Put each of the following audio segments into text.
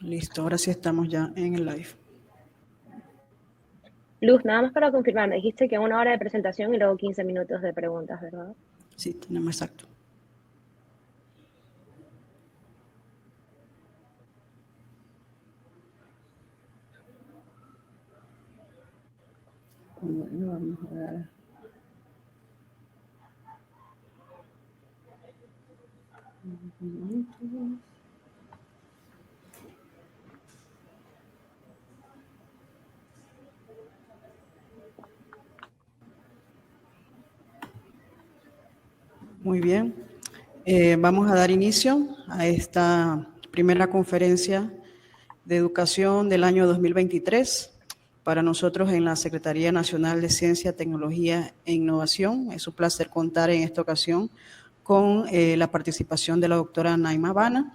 Listo, ahora sí estamos ya en el live. Luz, nada más para confirmar, me dijiste que 1 hora de presentación y luego 15 minutos de preguntas, ¿verdad? Sí, tenemos exacto. Bueno, vamos a dar. Muy bien. Vamos a dar inicio a esta primera conferencia de educación del año 2023. Para nosotros en la Secretaría Nacional de Ciencia, Tecnología e Innovación, es un placer contar en esta ocasión con la participación de la doctora Naima Habana.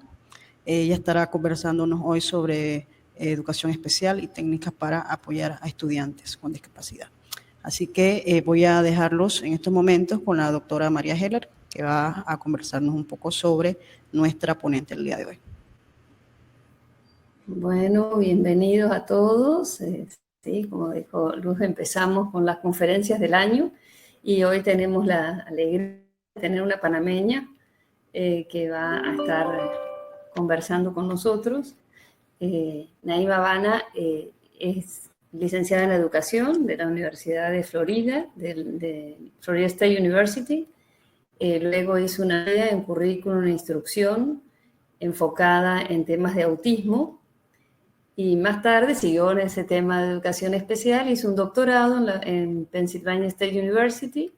Ella estará conversándonos hoy sobre educación especial y técnicas para apoyar a estudiantes con discapacidad. Así que voy a dejarlos en estos momentos con la doctora María Heller, que va a conversarnos un poco sobre nuestra ponente el día de hoy. Bueno, bienvenidos a todos. Sí, como dijo Luz, empezamos con las conferencias del año y hoy tenemos la alegría de tener una panameña que va a estar conversando con nosotros. Naima Habana es licenciada en Educación de la Universidad de Florida, de Florida State University. Luego hizo una área en currículum e instrucción enfocada en temas de autismo y más tarde siguió en ese tema de educación especial, hizo un doctorado en Pennsylvania State University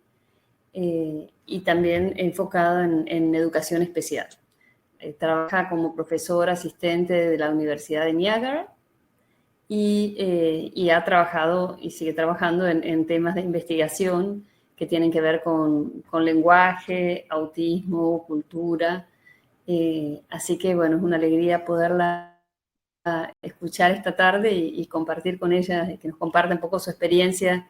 y también enfocado en educación especial. Trabaja como profesora asistente de la Universidad de Niagara y ha trabajado y sigue trabajando en temas de investigación que tienen que ver con lenguaje, autismo, cultura. Así que, bueno, es una alegría poderla escuchar esta tarde y compartir con ella, que nos comparta un poco su experiencia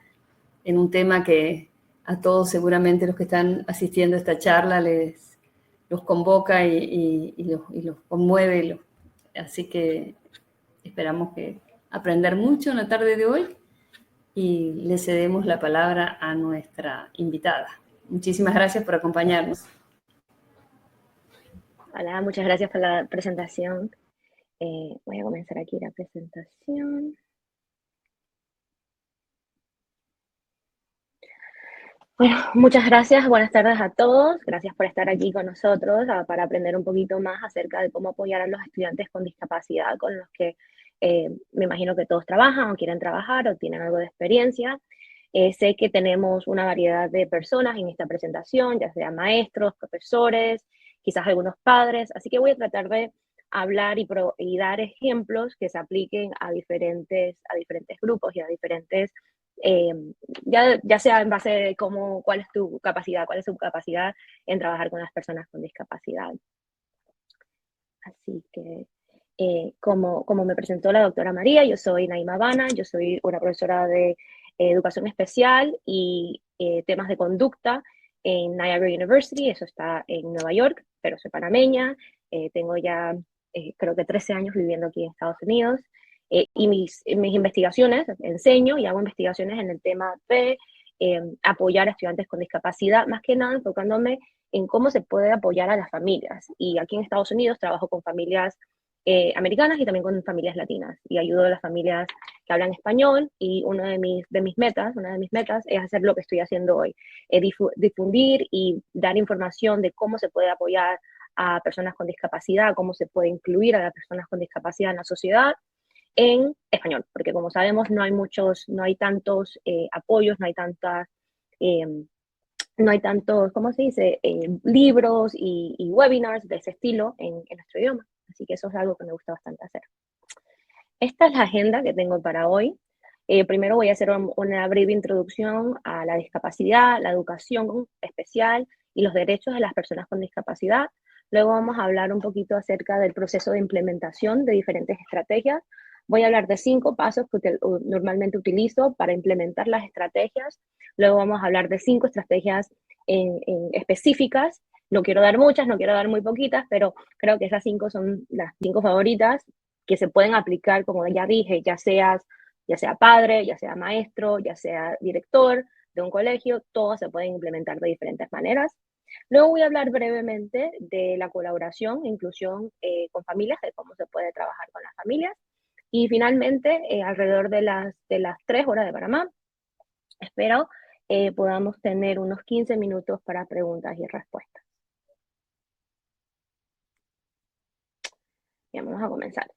en un tema que a todos seguramente los que están asistiendo a esta charla los convoca y los conmueve. Así que esperamos que aprender mucho en la tarde de hoy y le cedemos la palabra a nuestra invitada. Muchísimas gracias por acompañarnos. Hola, muchas gracias por la presentación. Voy a comenzar aquí la presentación. Bueno, muchas gracias, buenas tardes a todos. Gracias por estar aquí con nosotros para aprender un poquito más acerca de cómo apoyar a los estudiantes con discapacidad con los que me imagino que todos trabajan o quieren trabajar o tienen algo de experiencia. Sé que tenemos una variedad de personas en esta presentación, ya sea maestros, profesores, quizás algunos padres, así que voy a tratar de hablar y dar ejemplos que se apliquen a diferentes grupos y a diferentes eh, ya sea en base de cuál es tu capacidad, cuál es su capacidad en trabajar con las personas con discapacidad. Así que, como me presentó la doctora María, yo soy Naima Habana, yo soy una profesora de educación especial y temas de conducta en Niagara University, eso está en Nueva York, pero soy panameña, tengo ya creo que 13 años viviendo aquí en Estados Unidos. Y mis investigaciones, enseño y hago investigaciones en el tema de apoyar a estudiantes con discapacidad, más que nada enfocándome en cómo se puede apoyar a las familias. Y aquí en Estados Unidos trabajo con familias americanas y también con familias latinas. Y ayudo a las familias que hablan español y una de mis metas es hacer lo que estoy haciendo hoy, difundir y dar información de cómo se puede apoyar a personas con discapacidad, cómo se puede incluir a las personas con discapacidad en la sociedad en español, porque como sabemos no hay tantos apoyos, eh, no hay tantos, ¿cómo se dice? Libros y webinars de ese estilo en nuestro idioma. Así que eso es algo que me gusta bastante hacer. Esta es la agenda que tengo para hoy. Primero voy a hacer una breve introducción a la discapacidad, la educación especial y los derechos de las personas con discapacidad. Luego vamos a hablar un poquito acerca del proceso de implementación de diferentes estrategias. Voy a hablar de 5 pasos que normalmente utilizo para implementar las estrategias. Luego vamos a hablar de 5 estrategias específicas. No quiero dar muchas, no quiero dar muy poquitas, pero creo que esas 5 son las 5 favoritas que se pueden aplicar, como ya dije, ya sea padre, ya sea maestro, ya sea director de un colegio, todos se pueden implementar de diferentes maneras. Luego voy a hablar brevemente de la colaboración e inclusión con familias, de cómo se puede trabajar con las familias. Y finalmente, alrededor de las 3 horas de Panamá, espero podamos tener unos 15 minutos para preguntas y respuestas. Bien, vamos a comenzar.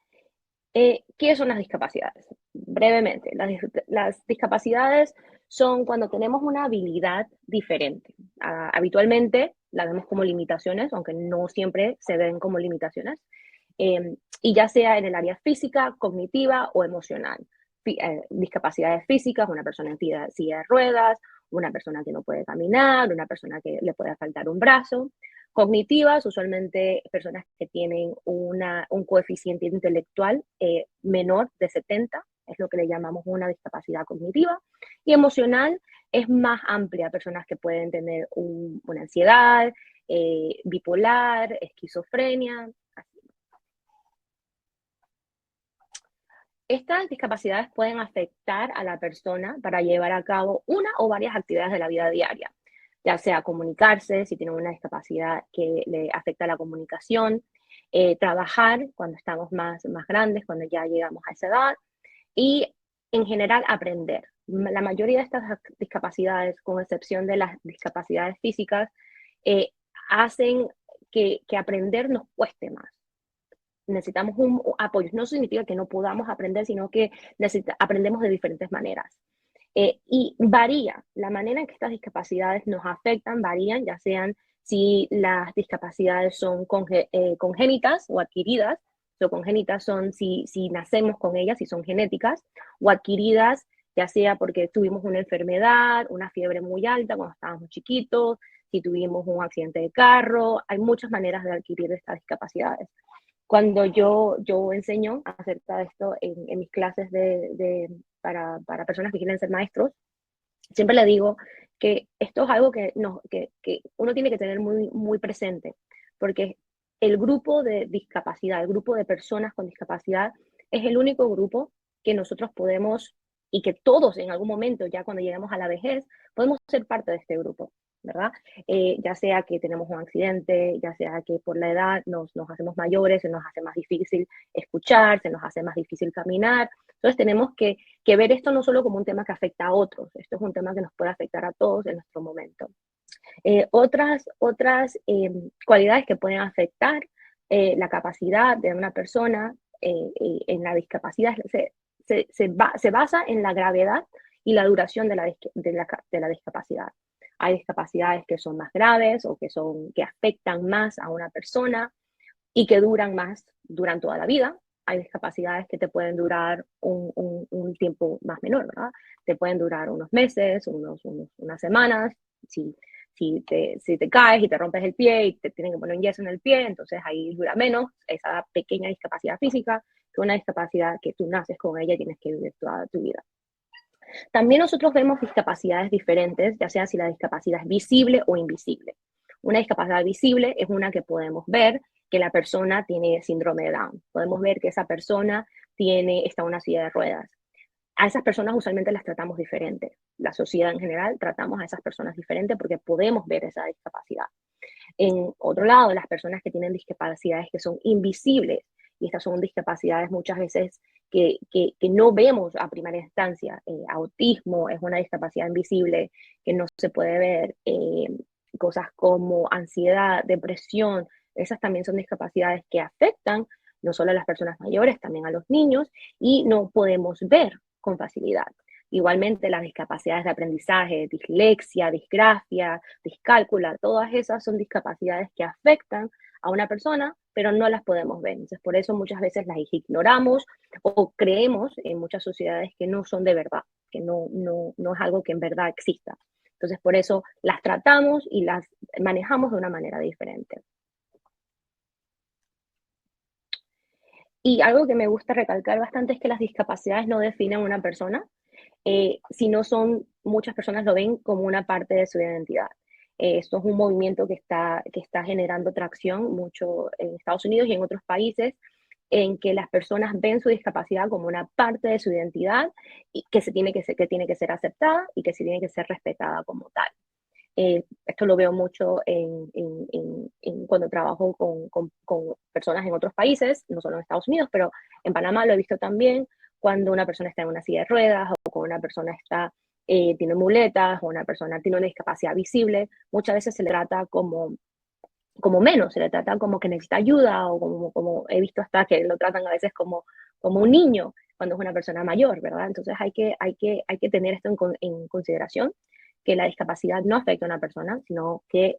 ¿Qué son las discapacidades? Brevemente, las discapacidades son cuando tenemos una habilidad diferente. Habitualmente la vemos como limitaciones, aunque no siempre se ven como limitaciones, y ya sea en el área física, cognitiva o emocional. Discapacidades físicas, una persona en silla de ruedas, una persona que no puede caminar, una persona que le puede faltar un brazo. Cognitivas, usualmente personas que tienen un coeficiente intelectual menor de 70, es lo que le llamamos una discapacidad cognitiva. Y emocional es más amplia, personas que pueden tener una ansiedad, bipolar, esquizofrenia. Así. Estas discapacidades pueden afectar a la persona para llevar a cabo una o varias actividades de la vida diaria, ya sea comunicarse, si tienen una discapacidad que le afecta la comunicación, trabajar cuando estamos más grandes, cuando ya llegamos a esa edad, y en general aprender. La mayoría de estas discapacidades, con excepción de las discapacidades físicas, hacen que aprender nos cueste más. Necesitamos un apoyo. No significa que no podamos aprender, sino que aprendemos de diferentes maneras. Y varía, la manera en que estas discapacidades nos afectan varían, ya sean si las discapacidades son congénitas o adquiridas. O congénitas son si nacemos con ellas, si son genéticas, o adquiridas, ya sea porque tuvimos una enfermedad, una fiebre muy alta cuando estábamos chiquitos, si tuvimos un accidente de carro. Hay muchas maneras de adquirir estas discapacidades. Cuando yo enseño acerca de esto en mis clases para personas que quieren ser maestros, siempre le digo que esto es algo que uno tiene que tener muy, muy presente, porque el grupo de discapacidad, el grupo de personas con discapacidad, es el único grupo que nosotros podemos, y que todos en algún momento, ya cuando lleguemos a la vejez, podemos ser parte de este grupo, ¿verdad? Ya sea que tenemos un accidente, ya sea que por la edad nos hacemos mayores, se nos hace más difícil escuchar, se nos hace más difícil caminar. Entonces tenemos que ver esto no solo como un tema que afecta a otros, esto es un tema que nos puede afectar a todos en nuestro momento. Otras cualidades que pueden afectar la capacidad de una persona en la discapacidad se basa en la gravedad y la duración de la discapacidad. Hay discapacidades que son más graves o que afectan más a una persona y que duran toda la vida. Hay discapacidades que te pueden durar un tiempo más menor, ¿verdad? Te pueden durar unos meses, unas semanas. Si te caes y te rompes el pie y te tienen que poner un yeso en el pie, entonces ahí dura menos esa pequeña discapacidad física que una discapacidad que tú naces con ella y tienes que vivir toda tu vida. También nosotros vemos discapacidades diferentes, ya sea si la discapacidad es visible o invisible. Una discapacidad visible es una que podemos ver que la persona tiene síndrome de Down. Podemos ver que esa persona está en una silla de ruedas. A esas personas usualmente las tratamos diferente. La sociedad en general tratamos a esas personas diferente porque podemos ver esa discapacidad. En otro lado, las personas que tienen discapacidades que son invisibles, y estas son discapacidades muchas veces que no vemos a primera instancia. Autismo es una discapacidad invisible que no se puede ver. Cosas como ansiedad, depresión, esas también son discapacidades que afectan no solo a las personas mayores, también a los niños, y no podemos ver con facilidad. Igualmente las discapacidades de aprendizaje, dislexia, disgrafia, discálcula, todas esas son discapacidades que afectan a una persona, pero no las podemos ver. Entonces, por eso muchas veces las ignoramos o creemos en muchas sociedades que no son de verdad, que no es algo que en verdad exista. Entonces, por eso las tratamos y las manejamos de una manera diferente. Y algo que me gusta recalcar bastante es que las discapacidades no definen a una persona, sino muchas personas lo ven como una parte de su identidad. Esto es un movimiento que está generando tracción mucho en Estados Unidos y en otros países, en que las personas ven su discapacidad como una parte de su identidad y que tiene que ser aceptada y que se tiene que ser respetada como tal. Esto lo veo mucho cuando trabajo con personas en otros países, no solo en Estados Unidos, pero en Panamá lo he visto también cuando una persona está en una silla de ruedas o cuando una persona tiene muletas o una persona tiene una discapacidad visible. Muchas veces se le trata como menos, se le trata como que necesita ayuda o como he visto hasta que lo tratan a veces como un niño cuando es una persona mayor, ¿verdad? Entonces hay que tener esto en consideración, que la discapacidad no afecta a una persona, sino que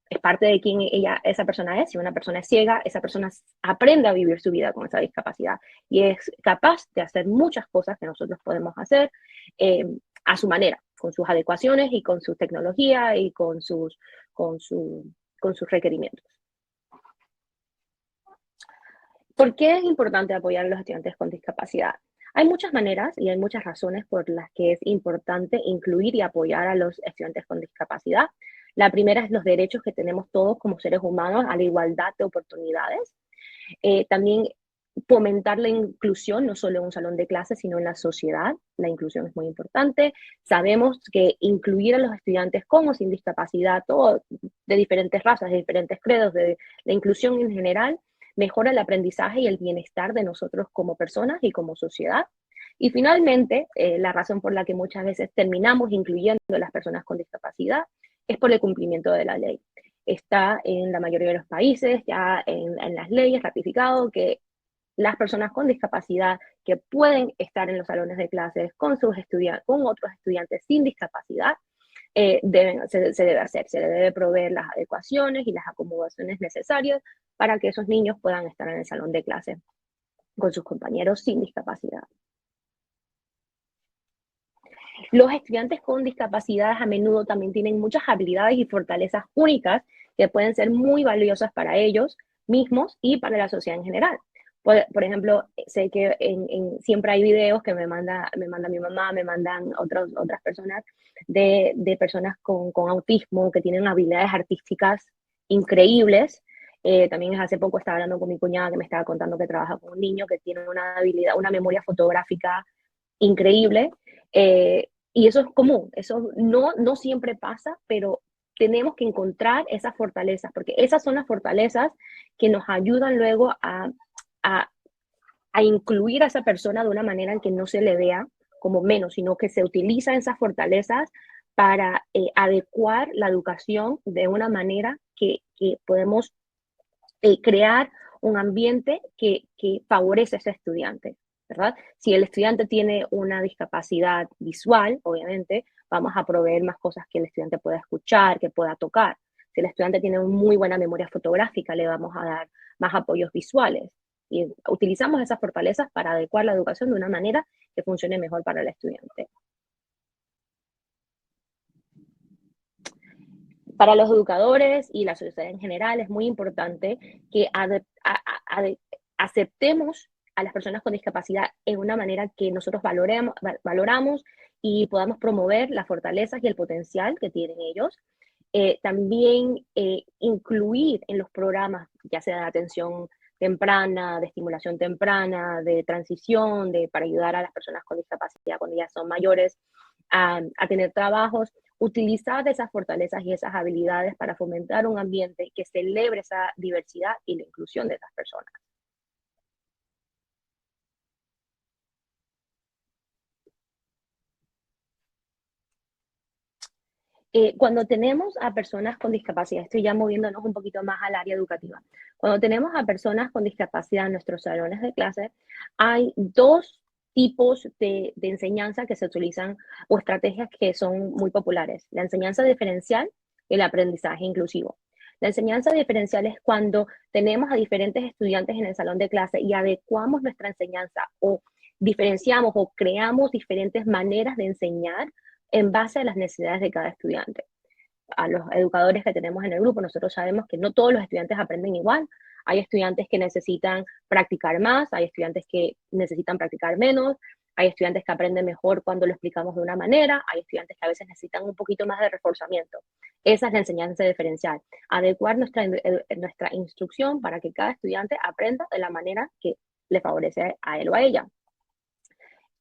es parte de quién esa persona es. Si una persona es ciega, esa persona aprende a vivir su vida con esa discapacidad y es capaz de hacer muchas cosas que nosotros podemos hacer a su manera, con sus adecuaciones y con su tecnología y con sus requerimientos. ¿Por qué es importante apoyar a los estudiantes con discapacidad? Hay muchas maneras y hay muchas razones por las que es importante incluir y apoyar a los estudiantes con discapacidad. La primera es los derechos que tenemos todos como seres humanos a la igualdad de oportunidades. También fomentar la inclusión, no solo en un salón de clases, sino en la sociedad. La inclusión es muy importante. Sabemos que incluir a los estudiantes con o sin discapacidad, todo, de diferentes razas, de diferentes credos, de la inclusión en general, mejora el aprendizaje y el bienestar de nosotros como personas y como sociedad. Y finalmente, la razón por la que muchas veces terminamos incluyendo a las personas con discapacidad es por el cumplimiento de la ley. Está en la mayoría de los países, ya en las leyes ratificado que las personas con discapacidad que pueden estar en los salones de clases con otros estudiantes sin discapacidad, se debe hacer, se le debe proveer las adecuaciones y las acomodaciones necesarias para que esos niños puedan estar en el salón de clases con sus compañeros sin discapacidad. Los estudiantes con discapacidades a menudo también tienen muchas habilidades y fortalezas únicas que pueden ser muy valiosas para ellos mismos y para la sociedad en general. Por ejemplo, sé que siempre hay videos que me manda mi mamá, me mandan otras personas de personas con autismo que tienen habilidades artísticas increíbles. También hace poco estaba hablando con mi cuñada que me estaba contando que trabaja con un niño que tiene una memoria fotográfica increíble. Y eso es común, eso no siempre pasa, pero tenemos que encontrar esas fortalezas, porque esas son las fortalezas que nos ayudan luego a incluir a esa persona de una manera en que no se le vea como menos, sino que se utilizan esas fortalezas para adecuar la educación de una manera que podemos crear un ambiente que favorece a ese estudiante, ¿verdad? Si el estudiante tiene una discapacidad visual, obviamente, vamos a proveer más cosas que el estudiante pueda escuchar, que pueda tocar. Si el estudiante tiene una muy buena memoria fotográfica, le vamos a dar más apoyos visuales. Y utilizamos esas fortalezas para adecuar la educación de una manera que funcione mejor para el estudiante. Para los educadores y la sociedad en general es muy importante que aceptemos a las personas con discapacidad en una manera que nosotros valoramos y podamos promover las fortalezas y el potencial que tienen ellos. También incluir en los programas, ya sea de atención temprana, de estimulación temprana, de transición, para ayudar a las personas con discapacidad cuando ya son mayores a tener trabajos, utilizar esas fortalezas y esas habilidades para fomentar un ambiente que celebre esa diversidad y la inclusión de esas personas. Cuando tenemos a personas con discapacidad, estoy ya moviéndonos un poquito más al área educativa. Cuando tenemos a personas con discapacidad en nuestros salones de clase, hay dos tipos de enseñanza que se utilizan o estrategias que son muy populares. La enseñanza diferencial y el aprendizaje inclusivo. La enseñanza diferencial es cuando tenemos a diferentes estudiantes en el salón de clase y adecuamos nuestra enseñanza o diferenciamos o creamos diferentes maneras de enseñar en base a las necesidades de cada estudiante. A los educadores que tenemos en el grupo, nosotros sabemos que no todos los estudiantes aprenden igual. Hay estudiantes que necesitan practicar más, hay estudiantes que necesitan practicar menos, Hay estudiantes que aprenden mejor cuando lo explicamos de una manera, hay estudiantes que a veces necesitan un poquito más de reforzamiento. Esa es la enseñanza diferencial, adecuar nuestra instrucción para que cada estudiante aprenda de la manera que le favorece a él o a ella.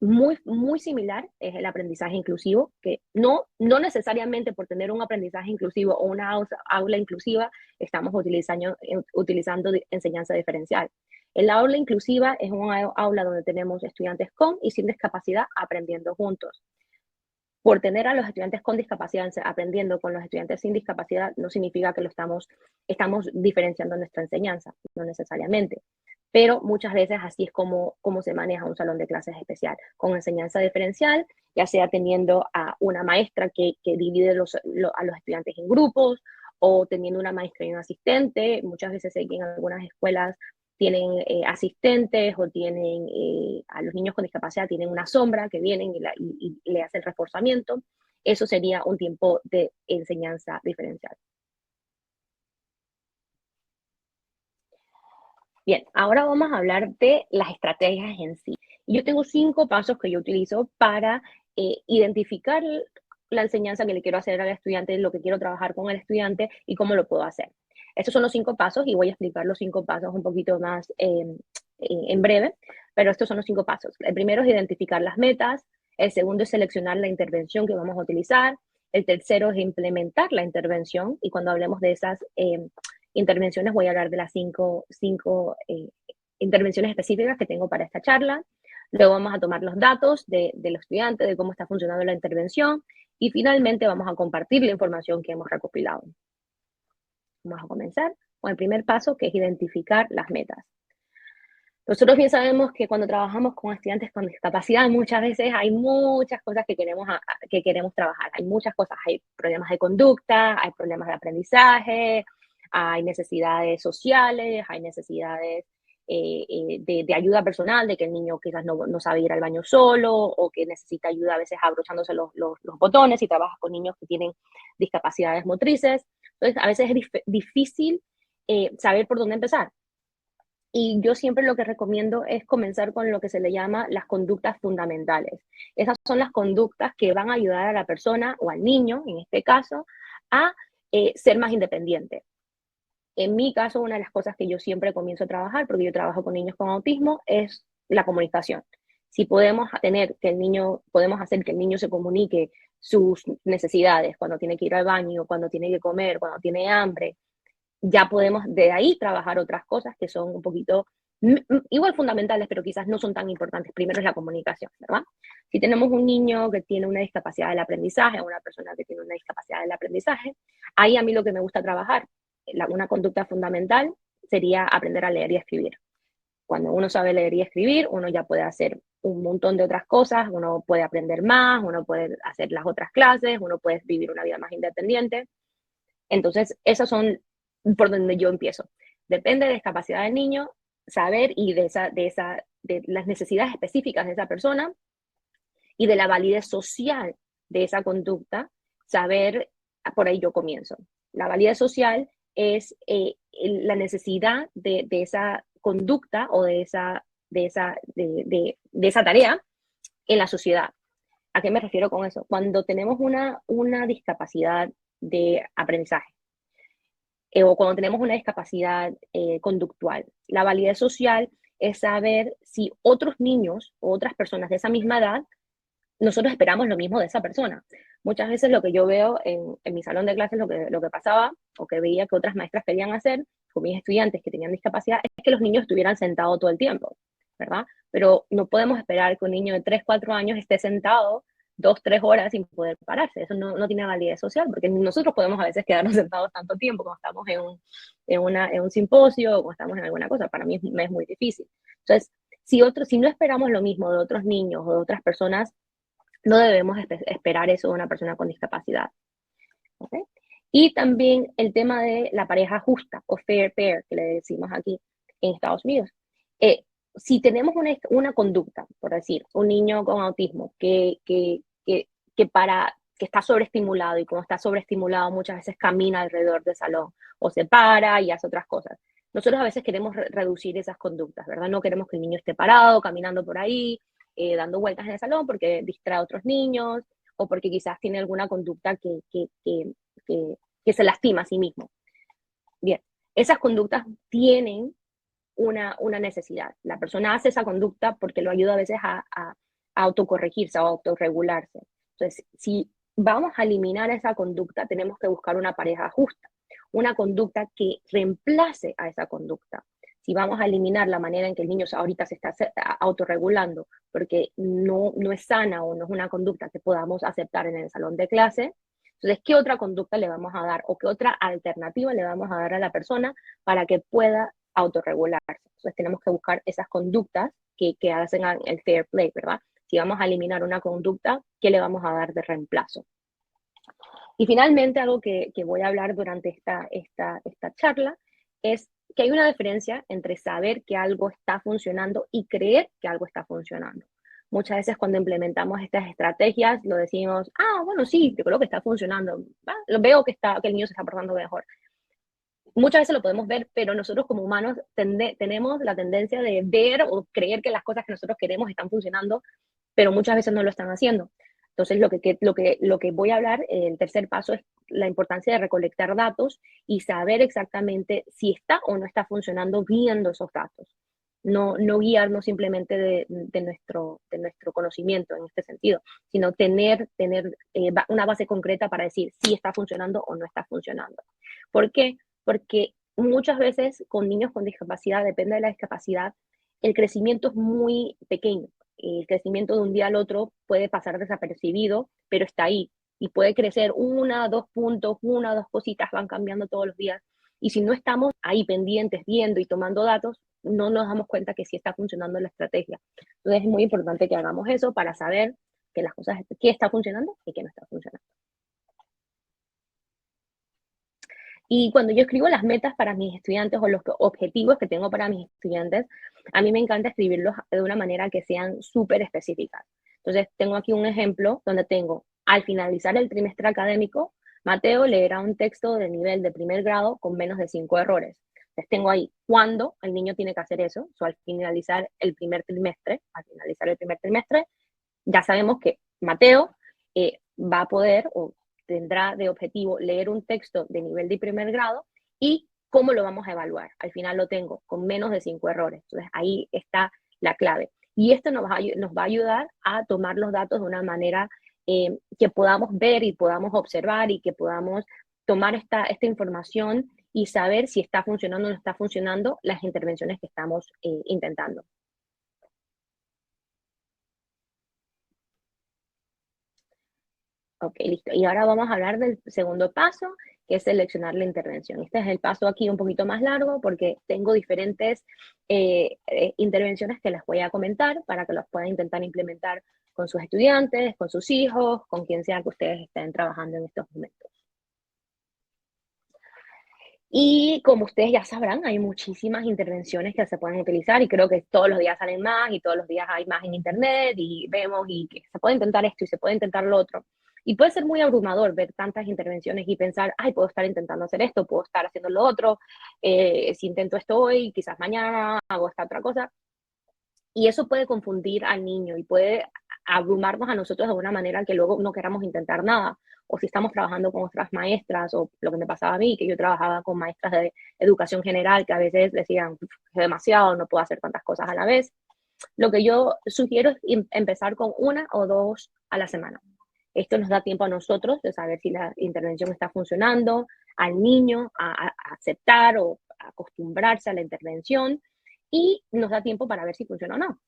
Muy similar es el aprendizaje inclusivo, que no necesariamente por tener un aprendizaje inclusivo o una aula inclusiva estamos utilizando enseñanza diferencial. El aula inclusiva es un aula donde tenemos estudiantes con y sin discapacidad aprendiendo juntos. Por tener a los estudiantes con discapacidad aprendiendo con los estudiantes sin discapacidad no significa que estamos diferenciando nuestra enseñanza, no necesariamente. Pero muchas veces así es como se maneja un salón de clases especial, con enseñanza diferencial, ya sea teniendo a una maestra que divide a los estudiantes en grupos, o teniendo una maestra y un asistente. Muchas veces sé que en algunas escuelas tienen asistentes o tienen a los niños con discapacidad tienen una sombra que vienen y le hacen reforzamiento. Eso sería un tiempo de enseñanza diferencial. Bien, ahora vamos a hablar de las estrategias en sí. Yo tengo 5 pasos que yo utilizo para identificar la enseñanza que le quiero hacer al estudiante, lo que quiero trabajar con el estudiante y cómo lo puedo hacer. Estos son los 5 pasos y voy a explicar los 5 pasos un poquito más en breve, pero estos son los 5 pasos. El primero es identificar las metas, el segundo es seleccionar la intervención que vamos a utilizar, el tercero es implementar la intervención, y cuando hablemos de esas intervenciones voy a hablar de las 5 intervenciones específicas que tengo para esta charla. Luego vamos a tomar los datos del estudiante, de cómo está funcionando la intervención, y finalmente vamos a compartir la información que hemos recopilado. Vamos a comenzar con el primer paso, que es identificar las metas. Nosotros bien sabemos que cuando trabajamos con estudiantes con discapacidad, muchas veces hay muchas cosas que queremos trabajar. Hay muchas cosas, hay problemas de conducta, hay problemas de aprendizaje, hay necesidades sociales, hay necesidades de ayuda personal, de que el niño quizás no sabe ir al baño solo, o que necesita ayuda a veces abrochándose los botones, y trabajas con niños que tienen discapacidades motrices. Entonces, a veces es difícil saber por dónde empezar. Y yo siempre lo que recomiendo es comenzar con lo que se le llama las conductas fundamentales. Esas son las conductas que van a ayudar a la persona o al niño, en este caso, a ser más independiente. En mi caso, una de las cosas que yo siempre comienzo a trabajar, porque yo trabajo con niños con autismo, es la comunicación. Si podemos hacer que el niño se comunique sus necesidades, cuando tiene que ir al baño, cuando tiene que comer, cuando tiene hambre, ya podemos de ahí trabajar otras cosas que son un poquito igual fundamentales, pero quizás no son tan importantes. Primero es la comunicación, ¿verdad? Si tenemos un niño que tiene una discapacidad del aprendizaje, o una persona que tiene una discapacidad del aprendizaje, ahí a mí lo que me gusta trabajar, una conducta fundamental sería aprender a leer y escribir. Cuando uno sabe leer y escribir, uno ya puede hacer un montón de otras cosas, uno puede aprender más, uno puede hacer las otras clases, uno puede vivir una vida más independiente. Entonces, esos son por donde yo empiezo. Depende de la discapacidad del niño, saber y de las necesidades específicas de esa persona y de la validez social de esa conducta, saber, por ahí yo comienzo. La validez social es la necesidad de esa conducta o de esa tarea en la sociedad. ¿A qué me refiero con eso? Cuando tenemos una discapacidad de aprendizaje, o cuando tenemos una discapacidad conductual, la validez social es saber si otros niños o otras personas de esa misma edad, nosotros esperamos lo mismo de esa persona. Muchas veces lo que yo veo en mi salón de clases, lo que pasaba, o que veía que otras maestras querían hacer con mis estudiantes que tenían discapacidad, es que los niños estuvieran sentados todo el tiempo, ¿verdad? Pero no podemos esperar que un niño de 3, 4 años esté sentado 2, 3 horas sin poder pararse. Eso no tiene validez social, porque nosotros podemos a veces quedarnos sentados tanto tiempo como estamos en un simposio o como estamos en alguna cosa. Para mí me es muy difícil. Entonces, si no esperamos lo mismo de otros niños o de otras personas, no debemos esperar eso de una persona con discapacidad. ¿Okay? Y también el tema de la pareja justa, o fair pair, que le decimos aquí en Estados Unidos. Si tenemos una conducta, por decir, un niño con autismo que está sobreestimulado, y como está sobreestimulado muchas veces camina alrededor del salón o se para y hace otras cosas. Nosotros a veces queremos reducir esas conductas, ¿verdad? No queremos que el niño esté parado, caminando por ahí, dando vueltas en el salón porque distrae a otros niños o porque quizás tiene alguna conducta que se lastima a sí mismo. Bien, esas conductas tienen una necesidad. La persona hace esa conducta porque lo ayuda a veces a autocorregirse, a autorregularse. Entonces, si vamos a eliminar esa conducta, tenemos que buscar una pareja justa, una conducta que reemplace a esa conducta. Si vamos a eliminar la manera en que el niño ahorita se está autorregulando porque no es sana o no es una conducta que podamos aceptar en el salón de clase, entonces, ¿qué otra conducta le vamos a dar o qué otra alternativa le vamos a dar a la persona para que pueda autorregularse? Entonces, tenemos que buscar esas conductas que hacen el fair play, ¿verdad? Si vamos a eliminar una conducta, ¿qué le vamos a dar de reemplazo? Y finalmente, algo que voy a hablar durante esta charla es que hay una diferencia entre saber que algo está funcionando y creer que algo está funcionando. Muchas veces cuando implementamos estas estrategias lo decimos, bueno, sí, yo creo que está funcionando, lo veo que el niño se está portando mejor. Muchas veces lo podemos ver, pero nosotros como humanos tenemos la tendencia de ver o creer que las cosas que nosotros queremos están funcionando, pero muchas veces no lo están haciendo. Entonces, lo que voy a hablar, el tercer paso, es la importancia de recolectar datos y saber exactamente si está o no está funcionando viendo esos datos. No guiarnos simplemente de nuestro conocimiento en este sentido, sino tener una base concreta para decir si está funcionando o no está funcionando. ¿Por qué? Porque muchas veces con niños con discapacidad, depende de la discapacidad, el crecimiento es muy pequeño. El crecimiento de un día al otro puede pasar desapercibido, pero está ahí. Y puede crecer 1, 2 puntos, 1, 2 cositas, van cambiando todos los días. Y si no estamos ahí pendientes, viendo y tomando datos, no nos damos cuenta que sí está funcionando la estrategia. Entonces es muy importante que hagamos eso para saber que las cosas, qué está funcionando y qué no está funcionando. Y cuando yo escribo las metas para mis estudiantes o los objetivos que tengo para mis estudiantes, a mí me encanta escribirlos de una manera que sean súper específicas. Entonces, tengo aquí un ejemplo donde tengo, al finalizar el trimestre académico, Mateo leerá un texto de nivel de primer grado con menos de 5 errores. Entonces, tengo ahí cuándo el niño tiene que hacer eso. Al finalizar el primer trimestre, ya sabemos que Mateo va a poder o tendrá de objetivo leer un texto de nivel de primer grado y cómo lo vamos a evaluar. Al final lo tengo con menos de 5 errores. Entonces ahí está la clave. Y esto nos va a ayudar a tomar los datos de una manera que podamos ver y podamos observar y que podamos tomar esta información y saber si está funcionando o no está funcionando las intervenciones que estamos intentando. Ok, listo. Y ahora vamos a hablar del segundo paso, que es seleccionar la intervención. Este es el paso aquí un poquito más largo porque tengo diferentes intervenciones que les voy a comentar para que los puedan intentar implementar con sus estudiantes, con sus hijos, con quien sea que ustedes estén trabajando en estos momentos. Y como ustedes ya sabrán, hay muchísimas intervenciones que se pueden utilizar y creo que todos los días salen más y todos los días hay más en internet y vemos y que se puede intentar esto y se puede intentar lo otro. Y puede ser muy abrumador ver tantas intervenciones y pensar, puedo estar intentando hacer esto, puedo estar haciendo lo otro, si intento esto hoy, quizás mañana hago esta otra cosa. Y eso puede confundir al niño y puede abrumarnos a nosotros de una manera que luego no queramos intentar nada. O si estamos trabajando con otras maestras, o lo que me pasaba a mí, que yo trabajaba con maestras de educación general, que a veces decían, es demasiado, no puedo hacer tantas cosas a la vez. Lo que yo sugiero es empezar con 1 o 2 a la semana. Esto nos da tiempo a nosotros de saber si la intervención está funcionando, al niño a aceptar o a acostumbrarse a la intervención, y nos da tiempo para ver si funciona o no.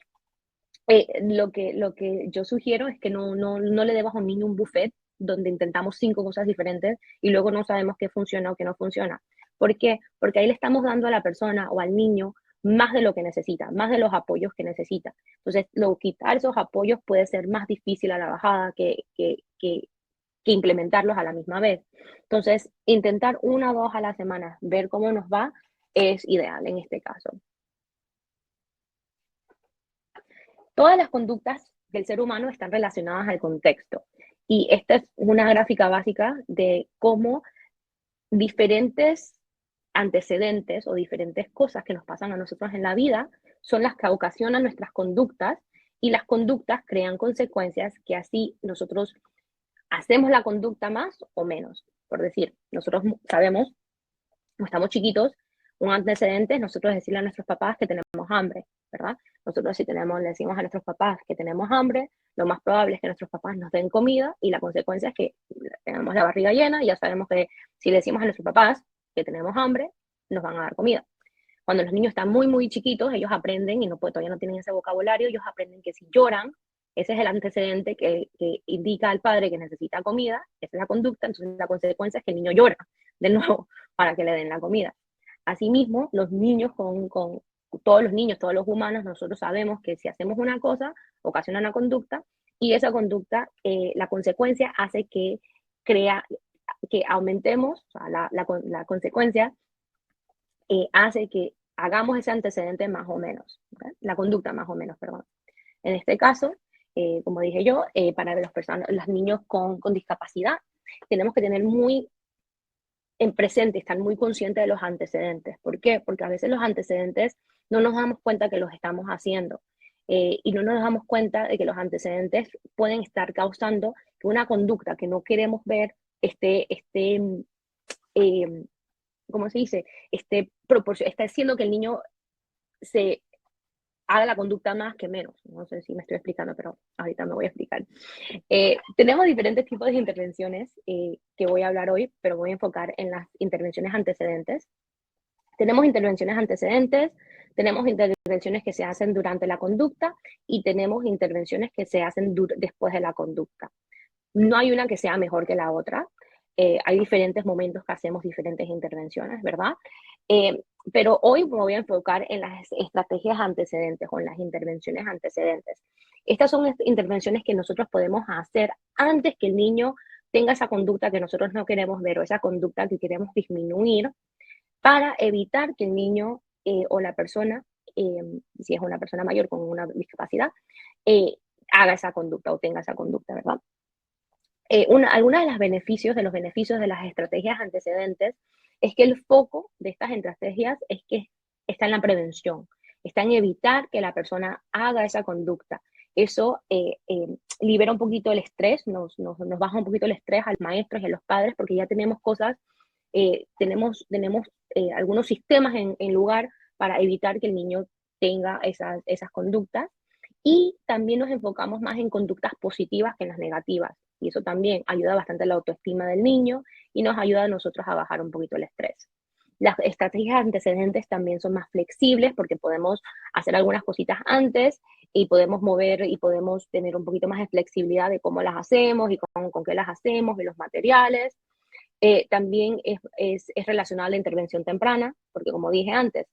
Lo que yo sugiero es que no le demos a un niño un buffet donde intentamos 5 cosas diferentes y luego no sabemos qué funciona o qué no funciona. ¿Por qué? Porque ahí le estamos dando a la persona o al niño más de lo que necesita, más de los apoyos que necesita. Entonces, quitar esos apoyos puede ser más difícil a la bajada que implementarlos a la misma vez. Entonces, intentar 1 o 2 a la semana, ver cómo nos va, es ideal en este caso. Todas las conductas del ser humano están relacionadas al contexto. Y esta es una gráfica básica de cómo diferentes antecedentes o diferentes cosas que nos pasan a nosotros en la vida son las que ocasionan nuestras conductas y las conductas crean consecuencias que así nosotros hacemos la conducta más o menos. Por decir, nosotros sabemos, cuando estamos chiquitos, un antecedente es nosotros decirle a nuestros papás que tenemos hambre, ¿verdad? Nosotros si le decimos a nuestros papás que tenemos hambre, lo más probable es que nuestros papás nos den comida y la consecuencia es que tengamos la barriga llena y ya sabemos que si le decimos a nuestros papás que tenemos hambre, nos van a dar comida. Cuando los niños están muy, muy chiquitos, ellos aprenden y todavía no tienen ese vocabulario, ellos aprenden que si lloran, ese es el antecedente que indica al padre que necesita comida, esa es la conducta, entonces la consecuencia es que el niño llora de nuevo para que le den la comida. Asimismo, los niños todos los niños, todos los humanos, nosotros sabemos que si hacemos una cosa, ocasiona una conducta, y esa conducta, la consecuencia hace que aumentemos, o sea, la consecuencia hace que hagamos ese antecedente más o menos, ¿okay? La conducta más o menos, perdón. En este caso, como dije yo, para los niños con discapacidad, tenemos que tener muy en presente, estar muy conscientes de los antecedentes. ¿Por qué? Porque a veces los antecedentes no nos damos cuenta que los estamos haciendo. Y no nos damos cuenta de que los antecedentes pueden estar causando que una conducta que no queremos ver ¿cómo se dice? Está haciendo que el niño se haga la conducta más que menos. No sé si me estoy explicando, pero ahorita me voy a explicar. Tenemos diferentes tipos de intervenciones que voy a hablar hoy, pero voy a enfocar en las intervenciones antecedentes. Tenemos intervenciones antecedentes, tenemos intervenciones que se hacen durante la conducta y tenemos intervenciones que se hacen después de la conducta. No hay una que sea mejor que la otra. Hay diferentes momentos que hacemos diferentes intervenciones, ¿verdad? Pero hoy me voy a enfocar en las estrategias antecedentes o en las intervenciones antecedentes. Estas son intervenciones que nosotros podemos hacer antes que el niño tenga esa conducta que nosotros no queremos ver o esa conducta que queremos disminuir para evitar que el niño o la persona, si es una persona mayor con una discapacidad, haga esa conducta o tenga esa conducta, ¿verdad? Algunos de los beneficios de las estrategias antecedentes es que el foco de estas estrategias es que está en la prevención, está en evitar que la persona haga esa conducta. Eso libera un poquito el estrés, nos baja un poquito el estrés a los maestros y a los padres porque ya tenemos cosas, tenemos algunos sistemas en lugar para evitar que el niño tenga esas conductas. Y también nos enfocamos más en conductas positivas que en las negativas. Y eso también ayuda bastante a la autoestima del niño y nos ayuda a nosotros a bajar un poquito el estrés. Las estrategias antecedentes también son más flexibles porque podemos hacer algunas cositas antes y podemos mover y podemos tener un poquito más de flexibilidad de cómo las hacemos y con qué las hacemos y los materiales. También es relacionado a la intervención temprana, porque como dije antes,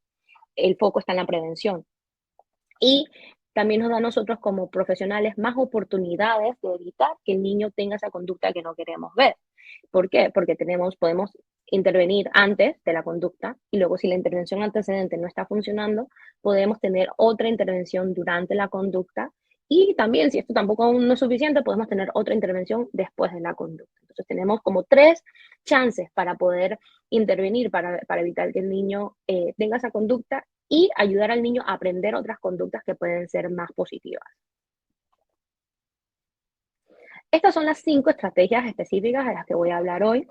el foco está en la prevención. Y también nos da a nosotros como profesionales más oportunidades de evitar que el niño tenga esa conducta que no queremos ver. ¿Por qué? Porque podemos intervenir antes de la conducta y luego si la intervención antecedente no está funcionando, podemos tener otra intervención durante la conducta y también, si esto tampoco aún no es suficiente, podemos tener otra intervención después de la conducta. Entonces tenemos como 3 chances para poder intervenir, para evitar que el niño tenga esa conducta y ayudar al niño a aprender otras conductas que pueden ser más positivas. Estas son las 5 estrategias específicas de las que voy a hablar hoy.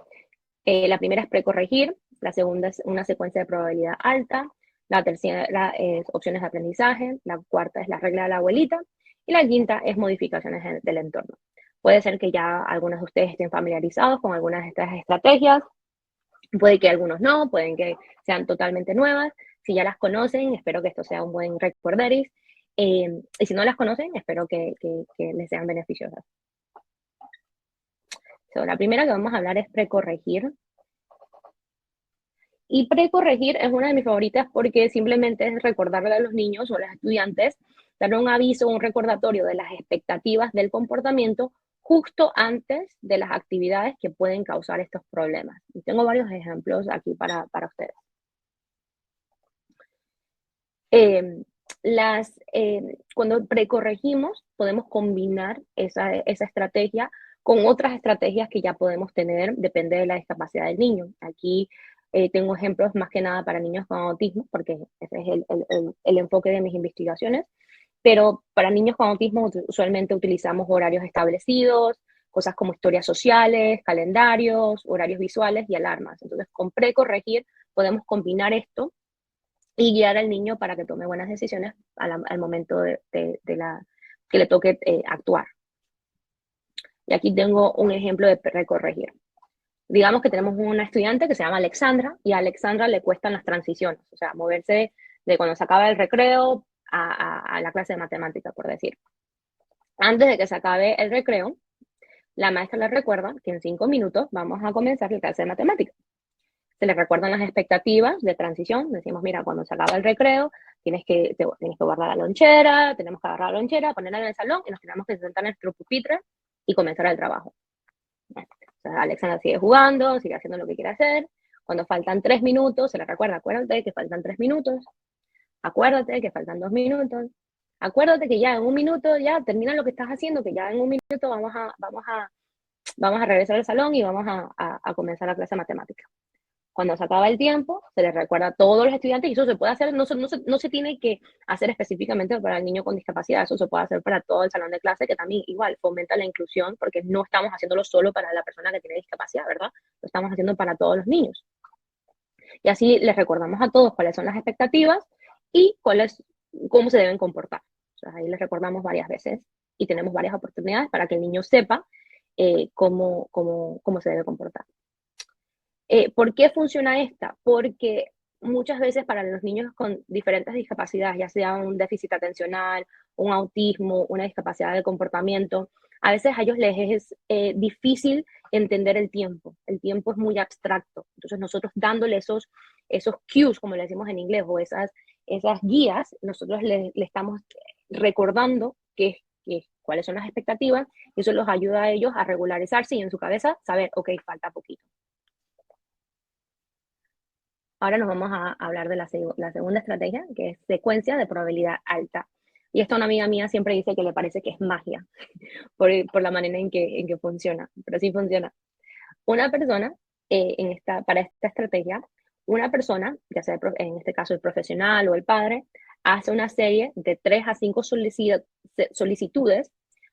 La primera es precorregir, la segunda es una secuencia de probabilidad alta, la tercera es opciones de aprendizaje, la cuarta es la regla de la abuelita y la quinta es modificaciones del entorno. Puede ser que ya algunos de ustedes estén familiarizados con algunas de estas estrategias, puede que algunos no, pueden que sean totalmente nuevas. Si ya las conocen, espero que esto sea un buen recorderis. Y si no las conocen, espero que les sean beneficiosas. La primera que vamos a hablar es precorregir. Y precorregir es una de mis favoritas porque simplemente es recordarle a los niños o a los estudiantes, darle un aviso, un recordatorio de las expectativas del comportamiento justo antes de las actividades que pueden causar estos problemas. Y tengo varios ejemplos aquí para ustedes. Cuando precorregimos, podemos combinar esa estrategia con otras estrategias que ya podemos tener, depende de la discapacidad del niño. Aquí tengo ejemplos más que nada para niños con autismo, porque ese es el enfoque de mis investigaciones. pero para niños con autismo usualmente utilizamos horarios establecidos, cosas como historias sociales, calendarios, horarios visuales y alarmas. Entonces, con precorregir podemos combinar esto y guiar al niño para que tome buenas decisiones al momento que le toque actuar. Y aquí tengo un ejemplo de precorregir. Digamos que tenemos una estudiante que se llama Alexandra, y a Alexandra le cuestan las transiciones, o sea, moverse de cuando se acaba el recreo a la clase de matemática, por decir. Antes de que se acabe el recreo, la maestra le recuerda que en 5 minutos vamos a comenzar la clase de matemática. Se le recuerdan las expectativas de transición. Decimos, mira, cuando se acaba el recreo, tienes que guardar la lonchera, tenemos que agarrar la lonchera, ponerla en el salón y nos tenemos que sentar en nuestro pupitre y comenzar el trabajo. O sea, Alexandra sigue jugando, sigue haciendo lo que quiere hacer. Cuando faltan 3 minutos, se le recuerda, acuérdate que faltan 3 minutos, acuérdate que faltan 2 minutos, acuérdate que ya en 1 minuto ya termina lo que estás haciendo, que ya en 1 minuto vamos a regresar al salón y vamos a comenzar la clase de matemática. Cuando se acaba el tiempo, se les recuerda a todos los estudiantes, y eso se puede hacer, no se tiene que hacer específicamente para el niño con discapacidad, eso se puede hacer para todo el salón de clase, que también igual fomenta la inclusión, porque no estamos haciéndolo solo para la persona que tiene discapacidad, ¿verdad? Lo estamos haciendo para todos los niños. Y así les recordamos a todos cuáles son las expectativas y cómo se deben comportar. O sea, ahí les recordamos varias veces y tenemos varias oportunidades para que el niño sepa cómo se debe comportar. ¿Por qué funciona esta? Porque muchas veces para los niños con diferentes discapacidades, ya sea un déficit atencional, un autismo, una discapacidad de comportamiento, a veces a ellos les es difícil entender el tiempo. El tiempo es muy abstracto. Entonces nosotros dándole esos cues, como le decimos en inglés, o esas guías, nosotros le estamos recordando cuáles son las expectativas, y eso los ayuda a ellos a regularizarse y en su cabeza saber, ok, falta poquito. Ahora nos vamos a hablar de la segunda estrategia, que es secuencia de probabilidad alta. Y esta una amiga mía siempre dice que le parece que es magia, por la manera en que funciona, pero sí funciona. Una persona, para esta estrategia, una persona, ya sea en este caso el profesional o el padre, hace una serie de 3 a 5 solicitudes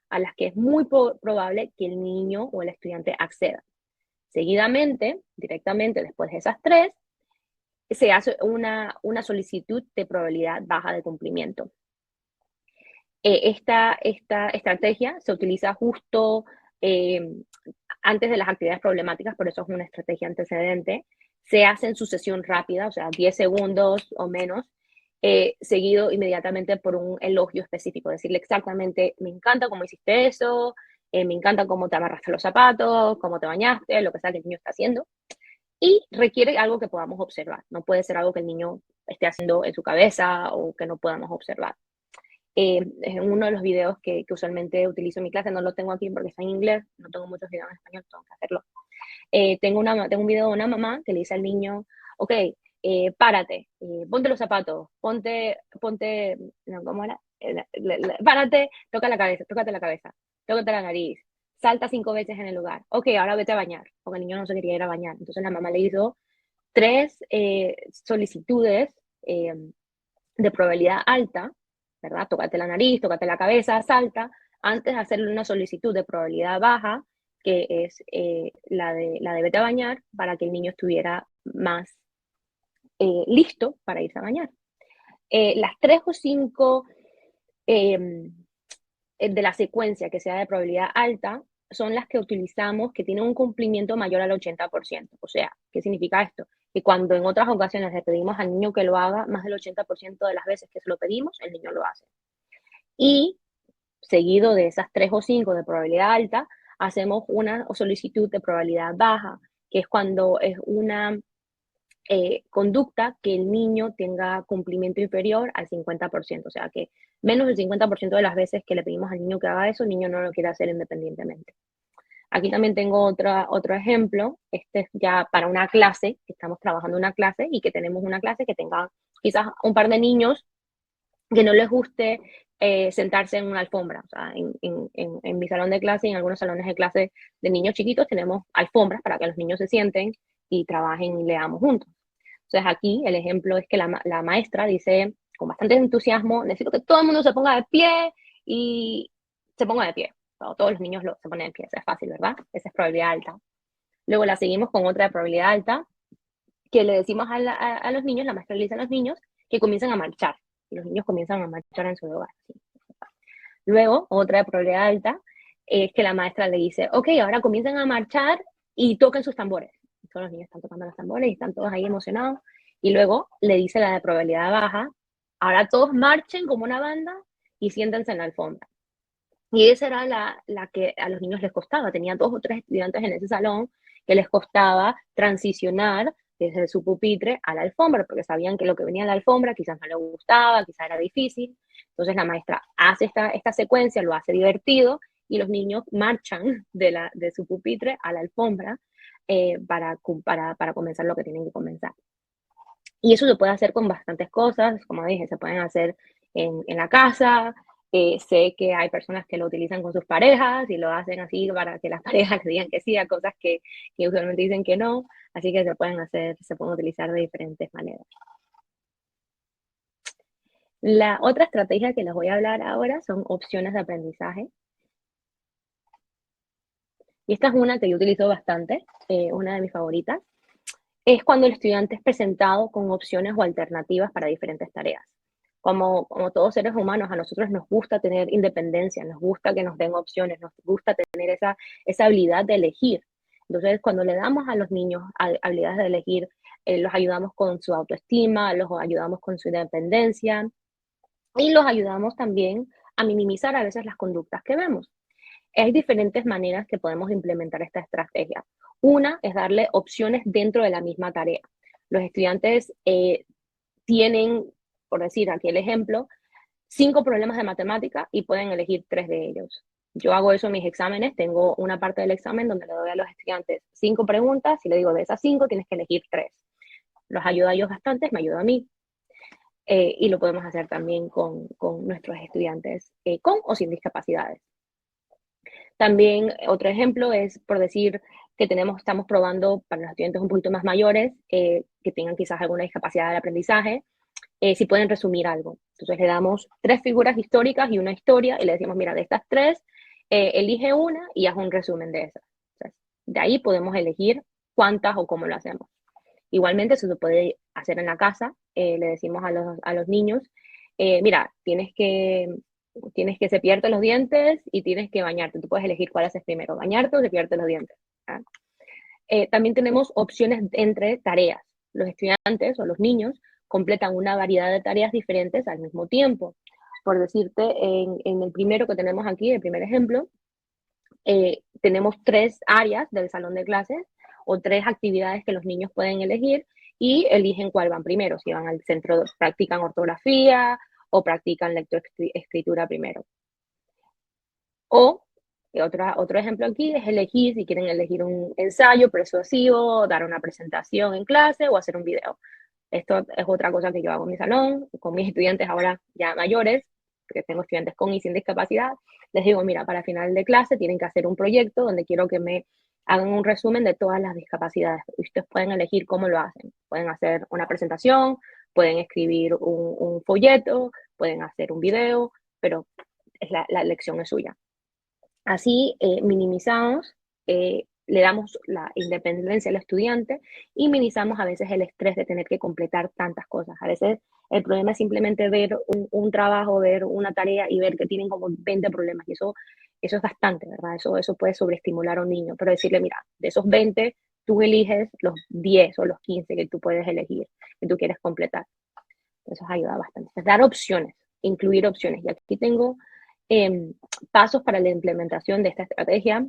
a las que es muy probable que el niño o el estudiante acceda. Seguidamente, directamente después de esas 3, se hace una solicitud de probabilidad baja de cumplimiento. Esta estrategia se utiliza justo antes de las actividades problemáticas, por eso es una estrategia antecedente. Se hace en sucesión rápida, o sea, 10 segundos o menos, seguido inmediatamente por un elogio específico. Decirle exactamente, me encanta cómo hiciste eso, me encanta cómo te amarraste los zapatos, cómo te bañaste, lo que sea que el niño está haciendo. Y requiere algo que podamos observar. No puede ser algo que el niño esté haciendo en su cabeza o que no podamos observar. Es uno de los videos que usualmente utilizo en mi clase. No lo tengo aquí porque está en inglés. No tengo muchos videos en español, tengo que hacerlo. Tengo un video de una mamá que le dice al niño, ok, párate, ponte los zapatos, ponte, no, ¿cómo era? Párate, tócate la cabeza, tócate la nariz, salta 5 veces en el lugar. Ok, ahora vete a bañar, porque el niño no se quería ir a bañar. Entonces la mamá le hizo 3 solicitudes de probabilidad alta, ¿verdad? Tócate la nariz, tócate la cabeza, salta, antes de hacerle una solicitud de probabilidad baja, que es la de vete a bañar, para que el niño estuviera más listo para irse a bañar. Las 3 o 5 de la secuencia que sea de probabilidad alta son las que utilizamos que tienen un cumplimiento mayor al 80%. O sea, ¿qué significa esto? Que cuando en otras ocasiones le pedimos al niño que lo haga, más del 80% de las veces que se lo pedimos, el niño lo hace. Y seguido de esas 3 o 5 de probabilidad alta, hacemos una solicitud de probabilidad baja, que es cuando es una conducta que el niño tenga cumplimiento inferior al 50%, o sea que menos del 50% de las veces que le pedimos al niño que haga eso, el niño no lo quiere hacer independientemente. Aquí también tengo otro ejemplo, este es ya para una clase, que estamos trabajando una clase y que tenemos una clase que tenga quizás un par de niños que no les guste sentarse en una alfombra. O sea, en mi salón de clase y en algunos salones de clase de niños chiquitos tenemos alfombras para que los niños se sienten y trabajen y leamos juntos. Entonces aquí el ejemplo es que la maestra dice, con bastante entusiasmo, necesito que todo el mundo se ponga de pie y se ponga de pie. Todos los niños se ponen de pie, eso es fácil, ¿verdad? Esa es probabilidad alta. Luego la seguimos con otra de probabilidad alta, que le decimos a los niños, la maestra le dice a los niños que comiencen a marchar. Y los niños comienzan a marchar en su lugar. ¿Sí? Luego, otra de probabilidad alta, es que la maestra le dice, ok, ahora comiencen a marchar y toquen sus tambores. Todos los niños están tocando los tambores y están todos ahí emocionados. Y luego le dice la de probabilidad baja, ahora todos marchen como una banda y siéntense en la alfombra. Y esa era la que a los niños les costaba. Tenía 2 o 3 estudiantes en ese salón que les costaba transicionar desde su pupitre a la alfombra, porque sabían que lo que venía a la alfombra quizás no les gustaba, quizás era difícil. Entonces la maestra hace esta secuencia, lo hace divertido, y los niños marchan de su pupitre a la alfombra para comenzar lo que tienen que comenzar. Y eso se puede hacer con bastantes cosas, como dije, se pueden hacer en la casa. Sé que hay personas que lo utilizan con sus parejas y lo hacen así para que las parejas le digan que sí a cosas que usualmente dicen que no, así que se pueden utilizar de diferentes maneras. La otra estrategia que les voy a hablar ahora son opciones de aprendizaje. Y esta es una que yo utilizo bastante, una de mis favoritas. Es cuando el estudiante es presentado con opciones o alternativas para diferentes tareas. Como todos seres humanos, a nosotros nos gusta tener independencia, nos gusta que nos den opciones, nos gusta tener esa habilidad de elegir. Entonces, cuando le damos a los niños habilidades de elegir, los ayudamos con su autoestima, los ayudamos con su independencia y los ayudamos también a minimizar a veces las conductas que vemos. Hay diferentes maneras que podemos implementar esta estrategia. Una es darle opciones dentro de la misma tarea. Los estudiantes tienen, por decir aquí el ejemplo, 5 problemas de matemática y pueden elegir 3 de ellos. Yo hago eso en mis exámenes, tengo una parte del examen donde le doy a los estudiantes 5 preguntas y le digo, de esas 5 tienes que elegir 3. Los ayuda a ellos bastante, me ayuda a mí. Y lo podemos hacer también con nuestros estudiantes con o sin discapacidades. También otro ejemplo es, por decir, que estamos probando para los estudiantes un poquito más mayores, que tengan quizás alguna discapacidad de aprendizaje, si pueden resumir algo. Entonces le damos 3 figuras históricas y una historia y le decimos, mira, de estas 3, elige una y haz un resumen de esas. Entonces, de ahí podemos elegir cuántas o cómo lo hacemos. Igualmente eso se puede hacer en la casa, le decimos a los niños, mira, tienes que cepillarte los dientes y tienes que bañarte. Tú puedes elegir cuál haces primero, bañarte o cepillarte los dientes. También tenemos opciones entre tareas. Los estudiantes o los niños completan una variedad de tareas diferentes al mismo tiempo. Por decirte, en el primero que tenemos aquí, el primer ejemplo, tenemos 3 áreas del salón de clases o 3 actividades que los niños pueden elegir y eligen cuál van primero, si van al centro, practican ortografía o practican lectoescritura primero. O otro ejemplo aquí es elegir si quieren elegir un ensayo persuasivo, dar una presentación en clase o hacer un video. Esto es otra cosa que yo hago en mi salón, con mis estudiantes ahora ya mayores, porque tengo estudiantes con y sin discapacidad. Les digo, mira, para final de clase tienen que hacer un proyecto donde quiero que me hagan un resumen de todas las discapacidades. Ustedes pueden elegir cómo lo hacen. Pueden hacer una presentación, pueden escribir un folleto, pueden hacer un video, pero la elección es suya. Así minimizamos, le damos la independencia al estudiante y minimizamos a veces el estrés de tener que completar tantas cosas. A veces el problema es simplemente ver un trabajo, ver una tarea y ver que tienen como 20 problemas. Y eso es bastante, ¿verdad? Eso puede sobreestimular a un niño. Pero decirle, mira, de esos 20, tú eliges los 10 o los 15 que tú puedes elegir, que tú quieres completar. Eso ayuda bastante. Es dar opciones, incluir opciones. Y aquí tengo pasos para la implementación de esta estrategia.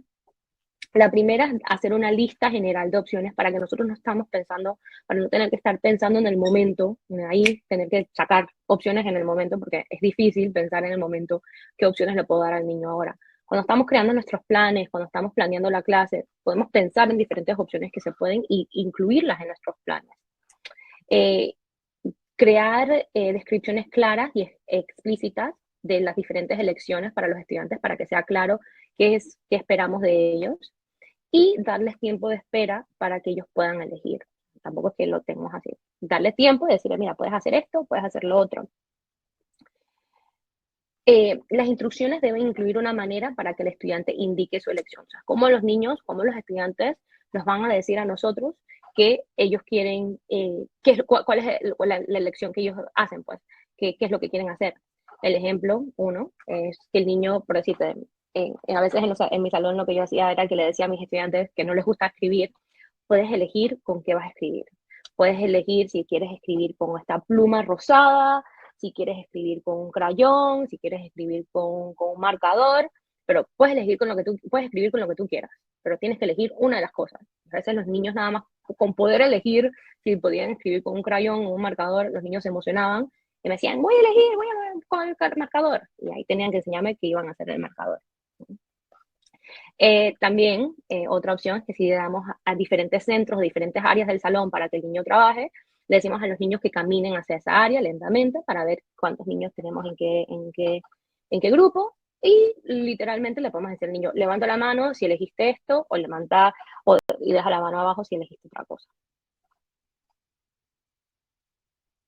La primera es hacer una lista general de opciones para que nosotros no estamos pensando, para no tener que estar pensando en el momento, ahí tener que sacar opciones en el momento, porque es difícil pensar en el momento qué opciones le puedo dar al niño ahora. Cuando estamos creando nuestros planes, cuando estamos planeando la clase, podemos pensar en diferentes opciones que se pueden y incluirlas en nuestros planes. Crear descripciones claras y explícitas de las diferentes elecciones para los estudiantes para que sea claro qué esperamos de ellos y darles tiempo de espera para que ellos puedan elegir. Tampoco es que lo tengamos así. Darles tiempo y decirles, mira, puedes hacer esto, puedes hacer lo otro. Las instrucciones deben incluir una manera para que el estudiante indique su elección. O sea, cómo los niños, cómo los estudiantes nos van a decir a nosotros que ellos quieren, cuál es la elección que ellos hacen, pues, qué es lo que quieren hacer. El ejemplo, uno, es que el niño, por decirte, a veces en mi salón lo que yo hacía era que le decía a mis estudiantes que no les gusta escribir, puedes elegir con qué vas a escribir. Puedes elegir si quieres escribir con esta pluma rosada, si quieres escribir con un crayón, si quieres escribir con un marcador, pero puedes escribir con lo que tú quieras, pero tienes que elegir una de las cosas. A veces los niños nada más con poder elegir si podían escribir con un crayón o un marcador, los niños se emocionaban y me decían, voy a elegir con el marcador. Y ahí tenían que enseñarme que iban a hacer el marcador. También otra opción es que si le damos a diferentes centros, diferentes áreas del salón para que el niño trabaje, le decimos a los niños que caminen hacia esa área lentamente para ver cuántos niños tenemos en qué grupo, y literalmente le podemos decir al niño, levanta la mano si elegiste esto, o y deja la mano abajo si elegiste otra cosa.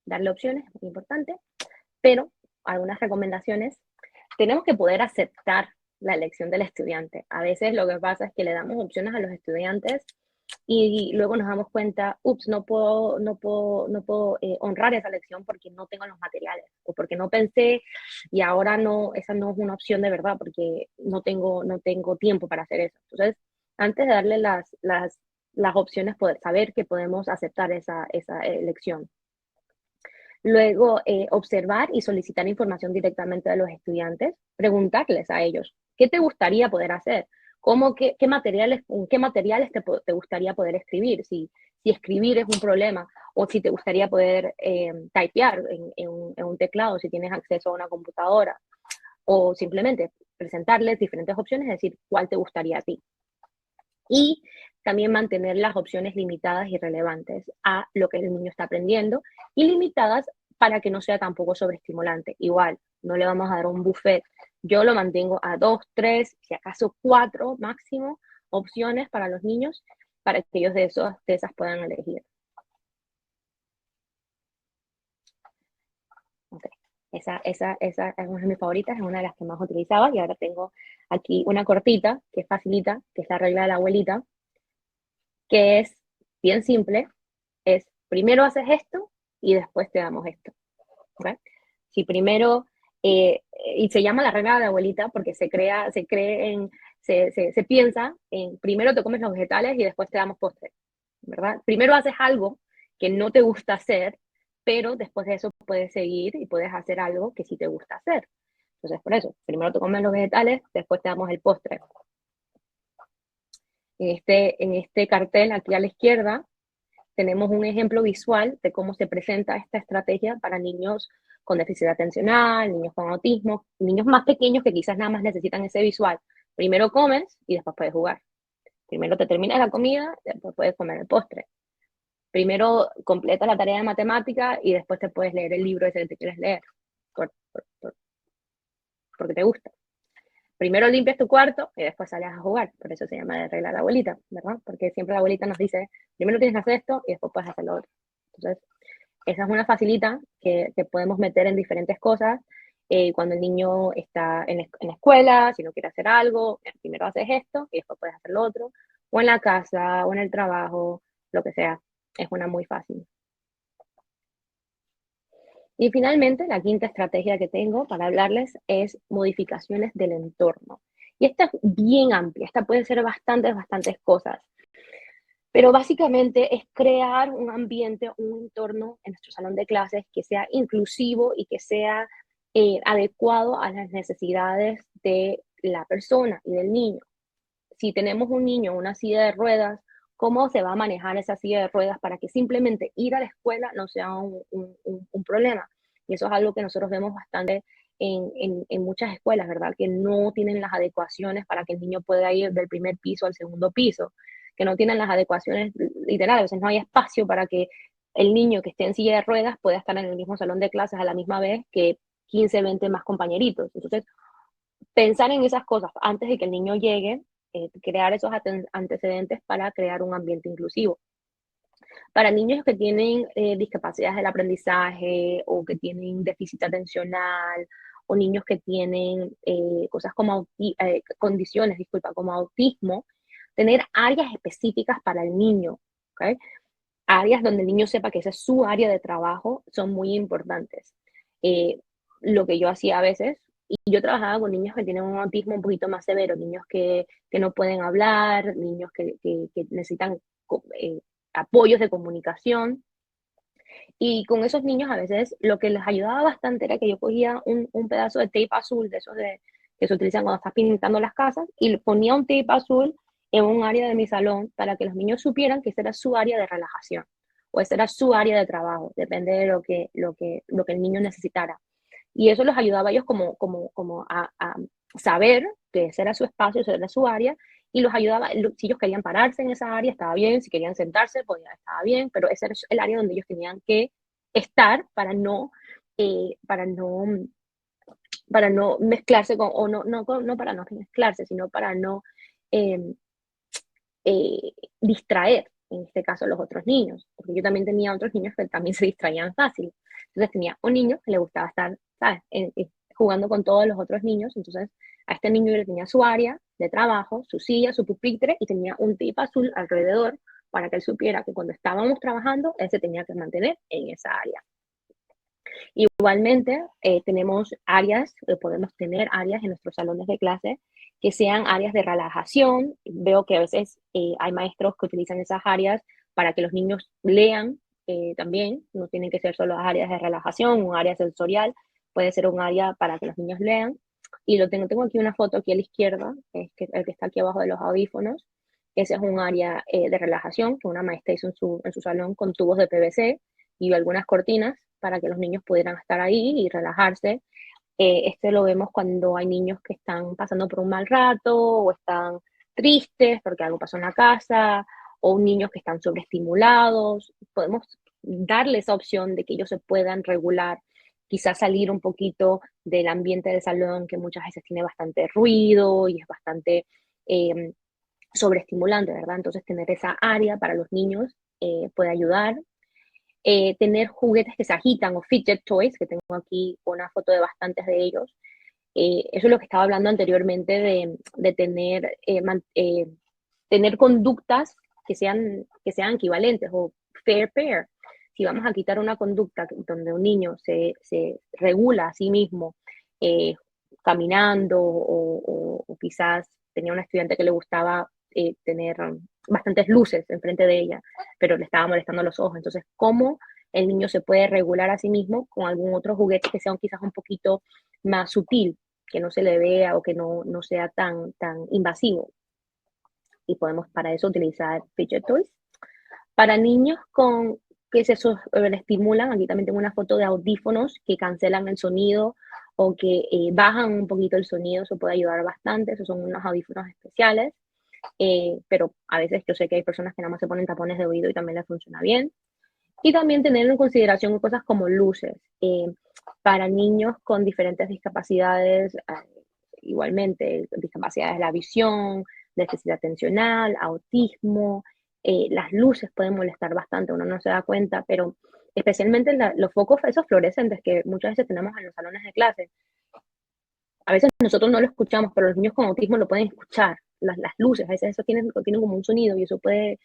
Darle opciones es muy importante, pero algunas recomendaciones, tenemos que poder aceptar la elección del estudiante. A veces lo que pasa es que le damos opciones a los estudiantes y luego nos damos cuenta, ups, no puedo honrar esa elección porque no tengo los materiales o porque no pensé y ahora esa no es una opción de verdad porque no tengo tiempo para hacer eso. Entonces, antes de darle las opciones, poder saber que podemos aceptar esa elección. Luego, observar y solicitar información directamente de los estudiantes, preguntarles a ellos, ¿qué te gustaría poder hacer? ¿Con qué materiales te gustaría poder escribir? Si escribir es un problema, o si te gustaría poder typear en un teclado, si tienes acceso a una computadora, o simplemente presentarles diferentes opciones, es decir, ¿cuál te gustaría a ti? Y también mantener las opciones limitadas y relevantes a lo que el niño está aprendiendo y limitadas para que no sea tampoco sobreestimulante. Igual, no le vamos a dar un buffet. Yo lo mantengo a 2, 3, si acaso 4 máximo opciones para los niños para que ellos de esas puedan elegir. Okay. Esa es una de mis favoritas, es una de las que más utilizaba, y ahora tengo aquí una cortita que facilita, que es la regla de la abuelita, que es bien simple, es primero haces esto y después te damos esto. ¿Okay? Si primero, y se llama la regla de la abuelita porque se piensa en primero te comes los vegetales y después te damos postre, ¿verdad? Primero haces algo que no te gusta hacer, pero después de eso puedes seguir y puedes hacer algo que sí te gusta hacer. Entonces, por eso, primero te comes los vegetales, después te damos el postre. En este cartel aquí a la izquierda tenemos un ejemplo visual de cómo se presenta esta estrategia para niños con déficit atencional, niños con autismo, niños más pequeños que quizás nada más necesitan ese visual. Primero comes y después puedes jugar. Primero te terminas la comida, después puedes comer el postre. Primero completas la tarea de matemática y después te puedes leer el libro ese que te quieres leer, porque te gusta. Primero limpias tu cuarto y después sales a jugar. Por eso se llama la regla de la abuelita, ¿verdad? Porque siempre la abuelita nos dice, primero tienes que hacer esto y después puedes hacer lo otro. Entonces, esa es una facilita que podemos meter en diferentes cosas. Cuando el niño está en la escuela, si no quiere hacer algo, primero haces esto y después puedes hacer lo otro. O en la casa, o en el trabajo, lo que sea. Es una muy fácil. Y finalmente, la quinta estrategia que tengo para hablarles es modificaciones del entorno. Y esta es bien amplia, esta puede ser bastantes cosas. Pero básicamente es crear un ambiente, un entorno en nuestro salón de clases que sea inclusivo y que sea adecuado a las necesidades de la persona y del niño. Si tenemos un niño en una silla de ruedas, ¿cómo se va a manejar esa silla de ruedas para que simplemente ir a la escuela no sea un problema? Y eso es algo que nosotros vemos bastante en muchas escuelas, ¿verdad? Que no tienen las adecuaciones para que el niño pueda ir del primer piso al segundo piso, que no tienen las adecuaciones literales, o sea, no hay espacio para que el niño que esté en silla de ruedas pueda estar en el mismo salón de clases a la misma vez que 15, 20 más compañeritos. Entonces, pensar en esas cosas antes de que el niño llegue, crear esos antecedentes para crear un ambiente inclusivo. Para niños que tienen discapacidades del aprendizaje o que tienen déficit atencional o niños que tienen cosas como condiciones, disculpa, como autismo, tener áreas específicas para el niño, ¿ok? Áreas donde el niño sepa que esa es su área de trabajo son muy importantes. Lo que yo hacía a veces, y yo trabajaba con niños que tienen un autismo un poquito más severo, niños que no pueden hablar, niños que necesitan apoyos de comunicación. Y con esos niños a veces lo que les ayudaba bastante era que yo cogía un pedazo de tape azul, de esos que se utilizan cuando estás pintando las casas, y le ponía un tape azul en un área de mi salón para que los niños supieran que esa era su área de relajación o esa era su área de trabajo, depende de lo que el niño necesitara. Y eso los ayudaba a ellos como a saber que ese era su espacio, ese era su área, y los ayudaba, si ellos querían pararse en esa área, estaba bien, si querían sentarse, estaba bien, pero ese era el área donde ellos tenían que estar para no mezclarse con, o no para no mezclarse, sino para no eh, distraer, en este caso, a los otros niños, porque yo también tenía otros niños que también se distraían fácil. Entonces tenía un niño que le gustaba estar, ¿sabes?, jugando con todos los otros niños, entonces a este niño le tenía su área de trabajo, su silla, su pupitre, y tenía un tip azul alrededor para que él supiera que cuando estábamos trabajando, él se tenía que mantener en esa área. Igualmente, podemos tener áreas en nuestros salones de clase que sean áreas de relajación. Veo que a veces hay maestros que utilizan esas áreas para que los niños lean también. No tienen que ser solo áreas de relajación, un área sensorial, puede ser un área para que los niños lean. Y tengo aquí una foto aquí a la izquierda, el que está aquí abajo de los audífonos. Ese es un área de relajación que una maestra hizo en su salón con tubos de PVC y algunas cortinas para que los niños pudieran estar ahí y relajarse. Este lo vemos cuando hay niños que están pasando por un mal rato o están tristes porque algo pasó en la casa, o niños que están sobreestimulados. Podemos darles esa opción de que ellos se puedan regular, quizás salir un poquito del ambiente del salón que muchas veces tiene bastante ruido y es bastante sobreestimulante, ¿verdad? Entonces tener esa área para los niños puede ayudar. Tener juguetes que se agitan o fidget toys, que tengo aquí una foto de bastantes de ellos. Eso es lo que estaba hablando anteriormente de tener conductas que sean equivalentes o fair pair. Si vamos a quitar una conducta donde un niño se regula a sí mismo caminando o quizás tenía una estudiante que le gustaba tener bastantes luces enfrente de ella, pero le estaba molestando los ojos. Entonces, ¿cómo el niño se puede regular a sí mismo con algún otro juguete que sea quizás un poquito más sutil, que no se le vea o que no sea tan invasivo? Y podemos para eso utilizar fidget toys. Para niños que se sobreestimulan, aquí también tengo una foto de audífonos que cancelan el sonido o que bajan un poquito el sonido, eso puede ayudar bastante. Esos son unos audífonos especiales. Pero a veces yo sé que hay personas que nada más se ponen tapones de oído y también les funciona bien. Y también tener en consideración cosas como luces. Para niños con diferentes discapacidades, igualmente, discapacidades de la visión, déficit atencional, autismo, las luces pueden molestar bastante, uno no se da cuenta, pero especialmente los focos esos fluorescentes que muchas veces tenemos en los salones de clase. A veces nosotros no lo escuchamos, pero los niños con autismo lo pueden escuchar. Las luces, a veces eso tienen como un sonido y eso puede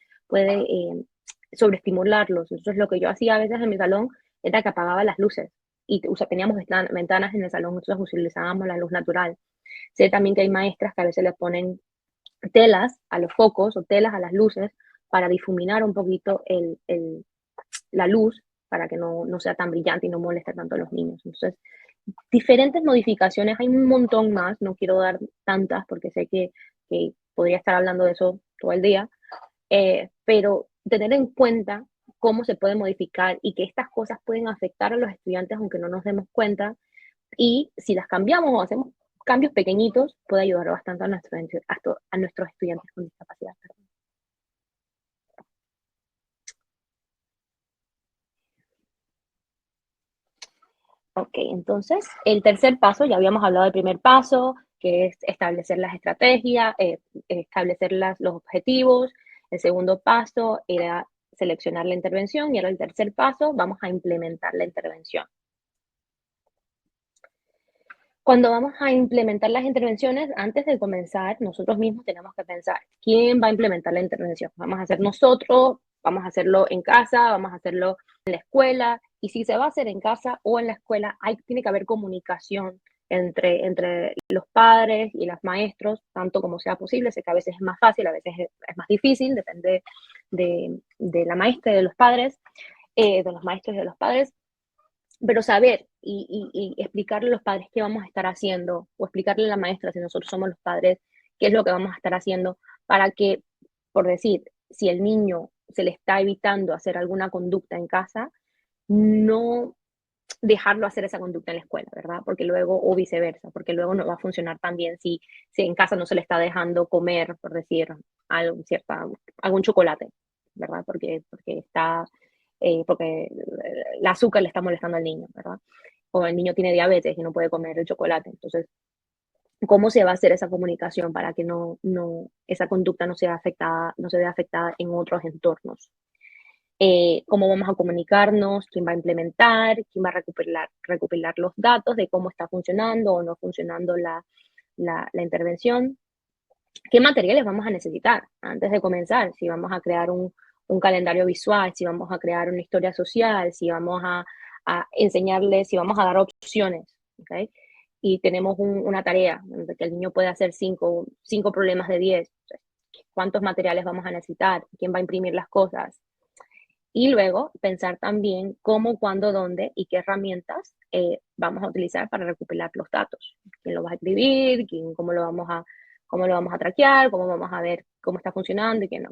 sobreestimularlos. Entonces lo que yo hacía a veces en mi salón era que apagaba las luces y teníamos ventanas en el salón, nosotros utilizábamos la luz natural. Sé también que hay maestras que a veces le ponen telas a los focos o telas a las luces para difuminar un poquito la luz para que no sea tan brillante y no moleste tanto a los niños. Entonces, diferentes modificaciones, hay un montón más, no quiero dar tantas porque sé que podría estar hablando de eso todo el día, pero tener en cuenta cómo se puede modificar y que estas cosas pueden afectar a los estudiantes aunque no nos demos cuenta, y si las cambiamos o hacemos cambios pequeñitos, puede ayudar bastante a nuestros estudiantes con discapacidad. Ok, entonces el tercer paso, ya habíamos hablado del primer paso, que es establecer las estrategias, establecer los objetivos. El segundo paso era seleccionar la intervención y ahora el tercer paso, vamos a implementar la intervención. Cuando vamos a implementar las intervenciones, antes de comenzar, nosotros mismos tenemos que pensar, ¿quién va a implementar la intervención? ¿Vamos a hacer nosotros? ¿Vamos a hacerlo en casa? ¿Vamos a hacerlo en la escuela? Y si se va a hacer en casa o en la escuela, tiene que haber comunicación entre los padres y los maestros, tanto como sea posible. Sé que a veces es más fácil, a veces es más difícil, depende de la maestra y de los padres, de los maestros y de los padres. Pero saber y explicarle a los padres qué vamos a estar haciendo, o explicarle a la maestra, si nosotros somos los padres, qué es lo que vamos a estar haciendo, para que, por decir, si el niño se le está evitando hacer alguna conducta en casa, no dejarlo hacer esa conducta en la escuela, ¿verdad? Porque luego, o viceversa, porque luego no va a funcionar tan bien si en casa no se le está dejando comer, por decir, algún chocolate, ¿verdad? Porque el azúcar le está molestando al niño, ¿verdad? O el niño tiene diabetes y no puede comer el chocolate. Entonces, ¿cómo se va a hacer esa comunicación para que esa conducta no sea afectada, no se vea afectada en otros entornos? Cómo vamos a comunicarnos, quién va a implementar, quién va a recopilar los datos de cómo está funcionando o no funcionando la intervención, qué materiales vamos a necesitar antes de comenzar, si vamos a crear un calendario visual, si vamos a crear una historia social, si vamos a enseñarles, si vamos a dar opciones, ¿okay? Y tenemos una tarea donde que el niño puede hacer cinco problemas de 10. ¿Cuántos materiales vamos a necesitar? ¿Quién va a imprimir las cosas? Y luego pensar también cómo, cuándo, dónde y qué herramientas vamos a utilizar para recopilar los datos. ¿Quién lo va a escribir? ¿Cómo lo vamos a traquear? ¿Cómo vamos a ver cómo está funcionando y qué no?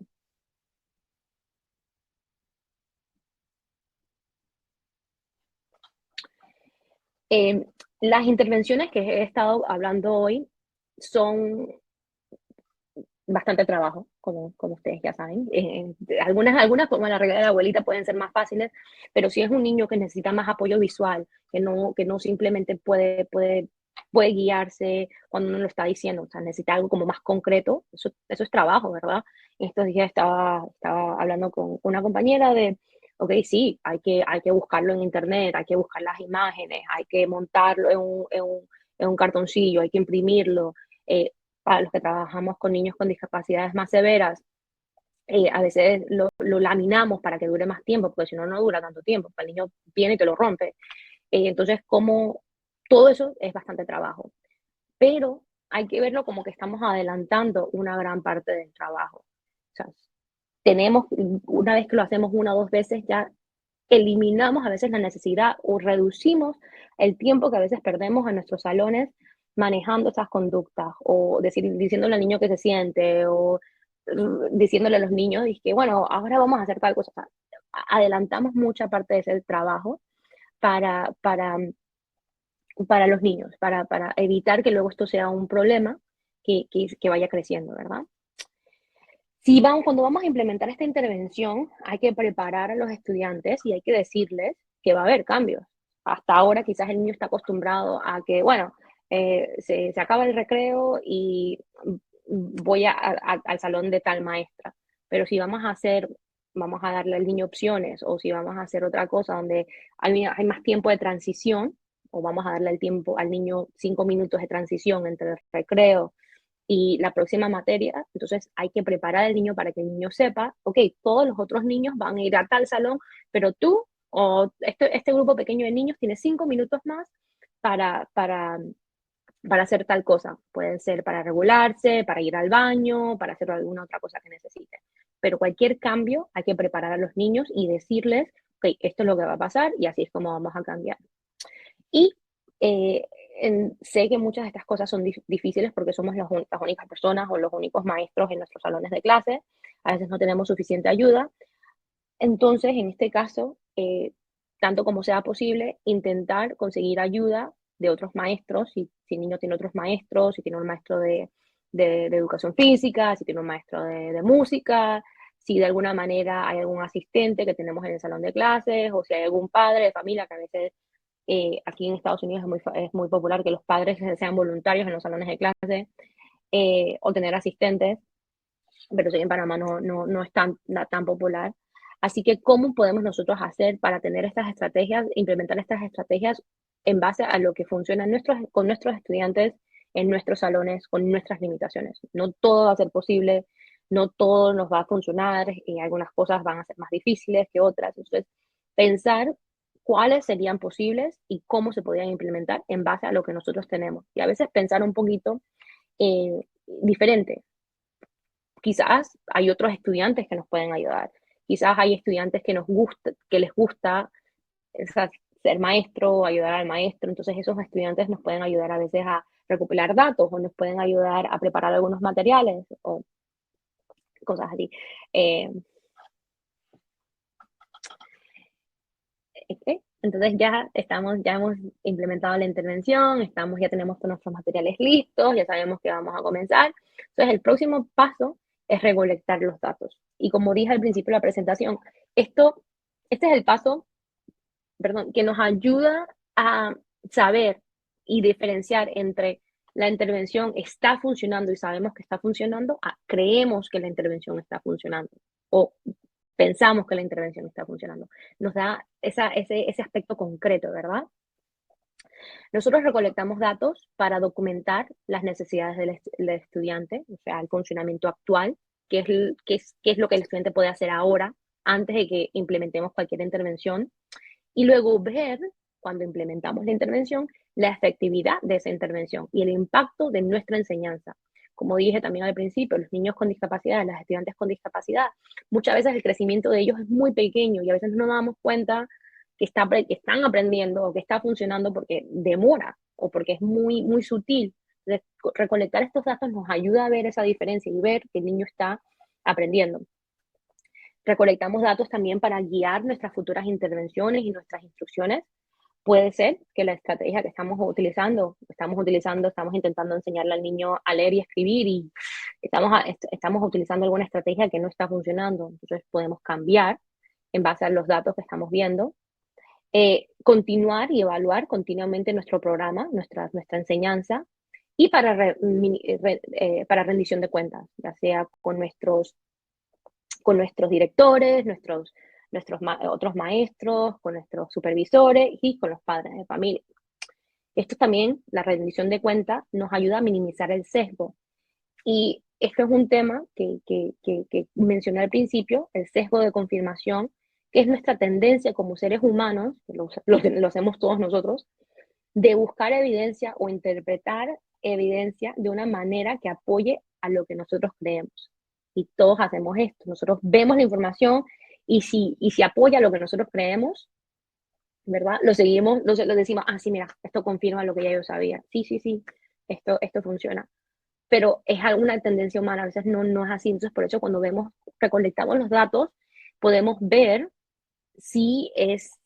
Las intervenciones que he estado hablando hoy son bastante trabajo, como ustedes ya saben. Algunas, como la regla de la abuelita, pueden ser más fáciles, pero si es un niño que necesita más apoyo visual, que no simplemente puede guiarse cuando uno lo está diciendo, o sea, necesita algo como más concreto, eso es trabajo, ¿verdad? Estos días estaba hablando con una compañera de, ok, sí, hay que buscarlo en internet, hay que buscar las imágenes, hay que montarlo en un cartoncillo, hay que imprimirlo. Para los que trabajamos con niños con discapacidades más severas, a veces lo laminamos para que dure más tiempo, porque si no, no dura tanto tiempo. El niño viene y te lo rompe. Entonces, como todo eso es bastante trabajo. Pero hay que verlo como que estamos adelantando una gran parte del trabajo. O sea, una vez que lo hacemos una o dos veces, ya eliminamos a veces la necesidad o reducimos el tiempo que a veces perdemos en nuestros salones manejando esas conductas o diciéndole al niño que se siente o diciéndole a los niños y que bueno, ahora vamos a hacer tal cosa. O sea, adelantamos mucha parte de ese trabajo para, para, para los niños, para evitar que luego esto sea un problema que vaya creciendo, ¿verdad? Cuando vamos a implementar esta intervención, hay que preparar a los estudiantes y hay que decirles que va a haber cambios. Hasta ahora quizás el niño está acostumbrado a que, bueno, se acaba el recreo y voy al salón de tal maestra. Pero si vamos a darle al niño opciones, o si vamos a hacer otra cosa donde hay más tiempo de transición, o vamos a darle el tiempo al niño 5 minutos de transición entre el recreo y la próxima materia, entonces hay que preparar al niño para que el niño sepa, ok, todos los otros niños van a ir a tal salón, pero tú o este grupo pequeño de niños tiene 5 minutos más para, para, para hacer tal cosa. Pueden ser para regularse, para ir al baño, para hacer alguna otra cosa que necesiten. Pero cualquier cambio hay que preparar a los niños y decirles, ok, esto es lo que va a pasar y así es como vamos a cambiar. Y sé que muchas de estas cosas son difíciles porque somos las únicas personas o los únicos maestros en nuestros salones de clase. A veces no tenemos suficiente ayuda. Entonces, en este caso, tanto como sea posible, intentar conseguir ayuda de otros maestros, si el niño tiene otros maestros, si tiene un maestro de educación física, si tiene un maestro de música, si de alguna manera hay algún asistente que tenemos en el salón de clases, o si hay algún padre de familia que a veces aquí en Estados Unidos es muy popular que los padres sean voluntarios en los salones de clase, o tener asistentes, pero en Panamá no es tan popular. Así que, ¿cómo podemos nosotros hacer para tener estas estrategias, implementar estas estrategias en base a lo que funciona con nuestros estudiantes en nuestros salones, con nuestras limitaciones. No todo va a ser posible, no todo nos va a funcionar, y algunas cosas van a ser más difíciles que otras. Entonces, pensar cuáles serían posibles y cómo se podrían implementar en base a lo que nosotros tenemos. Y a veces pensar un poquito diferente. Quizás hay otros estudiantes que nos pueden ayudar. Quizás hay estudiantes que les gusta ser maestro o ayudar al maestro. Entonces esos estudiantes nos pueden ayudar a veces a recopilar datos o nos pueden ayudar a preparar algunos materiales o cosas así. Entonces ya hemos implementado la intervención, ya tenemos todos nuestros materiales listos, ya sabemos que vamos a comenzar. Entonces el próximo paso es recolectar los datos. Y como dije al principio de la presentación, este es el paso, que nos ayuda a saber y diferenciar entre la intervención está funcionando y sabemos que está funcionando, a creemos que la intervención está funcionando o pensamos que la intervención está funcionando. Nos da ese aspecto concreto, ¿verdad? Nosotros recolectamos datos para documentar las necesidades del estudiante, o sea, el funcionamiento actual, qué es lo que el estudiante puede hacer ahora, antes de que implementemos cualquier intervención, y luego ver, cuando implementamos la intervención, la efectividad de esa intervención y el impacto de nuestra enseñanza. Como dije también al principio, los niños con discapacidad, los estudiantes con discapacidad, muchas veces el crecimiento de ellos es muy pequeño y a veces no nos damos cuenta que están aprendiendo o que está funcionando porque demora o porque es muy, muy sutil. Entonces, recolectar estos datos nos ayuda a ver esa diferencia y ver que el niño está aprendiendo. Recolectamos datos también para guiar nuestras futuras intervenciones y nuestras instrucciones. Puede ser que la estrategia que estamos intentando enseñarle al niño a leer y escribir y estamos utilizando alguna estrategia que no está funcionando. Entonces podemos cambiar en base a los datos que estamos viendo. Continuar y evaluar continuamente nuestro programa, nuestra enseñanza, y para rendición de cuentas, ya sea con nuestros directores, nuestros otros maestros, con nuestros supervisores y con los padres de familia. Esto también, la rendición de cuentas, nos ayuda a minimizar el sesgo. Y esto es un tema que mencioné al principio, el sesgo de confirmación, que es nuestra tendencia como seres humanos, que lo hacemos todos nosotros, de buscar evidencia o interpretar evidencia de una manera que apoye a lo que nosotros creemos. Y todos hacemos esto. Nosotros vemos la información y si apoya lo que nosotros creemos, ¿verdad? Lo seguimos, lo decimos, sí, mira, esto confirma lo que ya yo sabía. Sí, esto funciona. Pero es alguna tendencia humana, a veces no es así. Entonces, por eso cuando recolectamos los datos, podemos ver si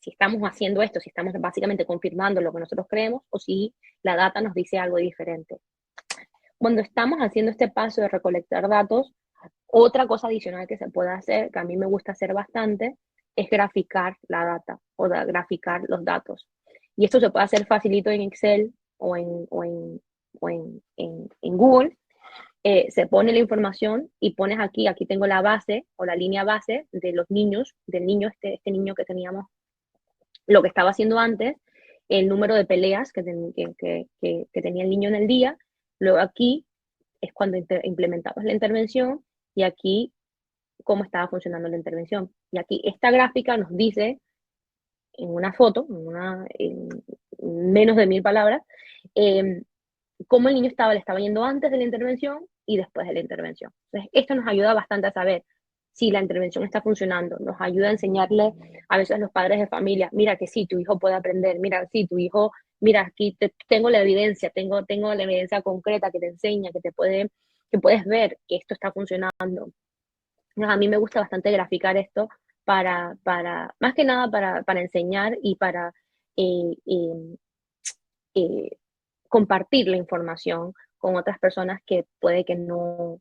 estamos haciendo esto, si estamos básicamente confirmando lo que nosotros creemos o si la data nos dice algo diferente. Cuando estamos haciendo este paso de recolectar datos, otra cosa adicional que se puede hacer, que a mí me gusta hacer bastante, es graficar la data o graficar los datos. Y esto se puede hacer facilito en Excel o en Google. Se pone la información y pones aquí tengo la base o la línea base de los niños, este niño que teníamos, lo que estaba haciendo antes, el número de peleas que tenía el niño en el día. Luego aquí es cuando implementamos la intervención y aquí cómo estaba funcionando la intervención. Y aquí esta gráfica nos dice en una foto, en menos de 1000 palabras, cómo el niño le estaba yendo antes de la intervención y después de la intervención. Entonces, esto nos ayuda bastante a saber si la intervención está funcionando. Nos ayuda a enseñarle a veces a los padres de familia, mira que sí, tu hijo puede aprender, mira, sí, tu hijo, mira, aquí tengo la evidencia, tengo la evidencia concreta que te enseña, que puedes ver que esto está funcionando. A mí me gusta bastante graficar esto más que nada para enseñar y para compartir la información con otras personas que puede que no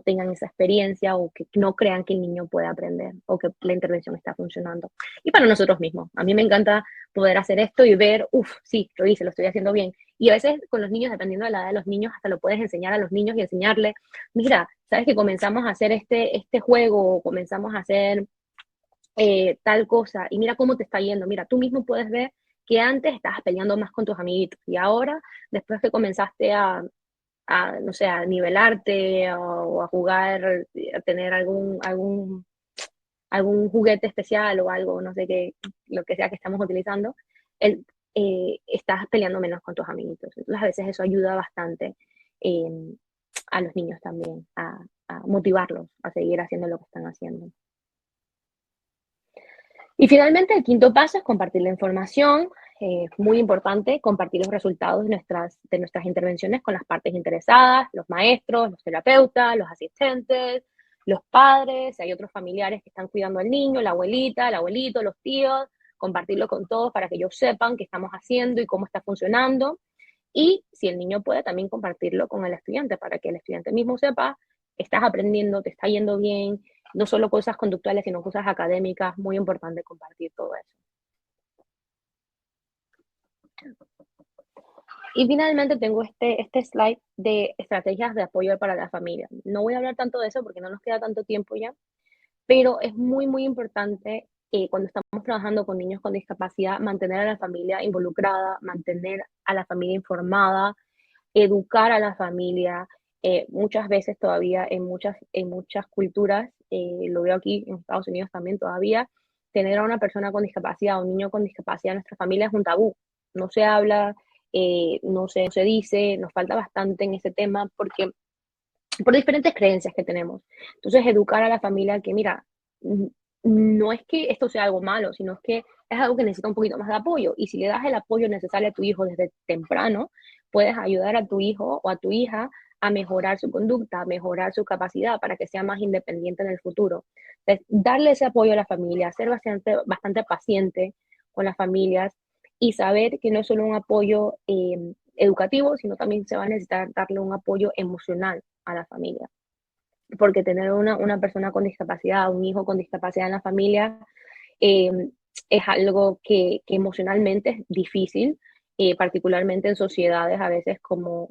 tengan esa experiencia o que no crean que el niño puede aprender o que la intervención está funcionando. Y para nosotros mismos. A mí me encanta poder hacer esto y ver, sí, lo hice, lo estoy haciendo bien. Y a veces con los niños, dependiendo de la edad de los niños, hasta lo puedes enseñar a los niños y enseñarles, mira, sabes que comenzamos a hacer este juego o comenzamos a hacer tal cosa y mira cómo te está yendo. Mira, tú mismo puedes ver que antes estabas peleando más con tus amiguitos y ahora, después que comenzaste no sé, a nivelarte o a jugar, a tener algún juguete especial o algo, no sé qué, lo que sea que estamos utilizando, estás peleando menos con tus amiguitos. Entonces a veces eso ayuda bastante eh, a los niños también, a motivarlos a seguir haciendo lo que están haciendo. Y finalmente, el quinto paso es compartir la información. Muy importante compartir los resultados de nuestras intervenciones con las partes interesadas, los maestros, los terapeutas, los asistentes, los padres, si hay otros familiares que están cuidando al niño, la abuelita, el abuelito, los tíos, compartirlo con todos para que ellos sepan qué estamos haciendo y cómo está funcionando. Y si el niño puede, también compartirlo con el estudiante para que el estudiante mismo sepa, estás aprendiendo, te está yendo bien, no solo cosas conductuales, sino cosas académicas. Muy importante compartir todo eso. Y finalmente tengo este slide de estrategias de apoyo para la familia. No voy a hablar tanto de eso porque no nos queda tanto tiempo ya, pero es muy, muy importante cuando estamos trabajando con niños con discapacidad, mantener a la familia involucrada, mantener a la familia informada, educar a la familia. Muchas veces todavía en muchas culturas, lo veo aquí en Estados Unidos también todavía, tener a una persona con discapacidad o un niño con discapacidad en nuestra familia es un tabú. No se habla, no se dice, nos falta bastante en ese tema porque por diferentes creencias que tenemos. Entonces, educar a la familia que, mira, no es que esto sea algo malo, sino es que es algo que necesita un poquito más de apoyo. Y si le das el apoyo necesario a tu hijo desde temprano, puedes ayudar a tu hijo o a tu hija a mejorar su conducta, a mejorar su capacidad para que sea más independiente en el futuro. Entonces, darle ese apoyo a la familia, ser bastante paciente con las familias y saber que no es solo un apoyo educativo, sino también se va a necesitar darle un apoyo emocional a la familia. Porque tener una persona con discapacidad, un hijo con discapacidad en la familia, es algo que emocionalmente es difícil, particularmente en sociedades a veces como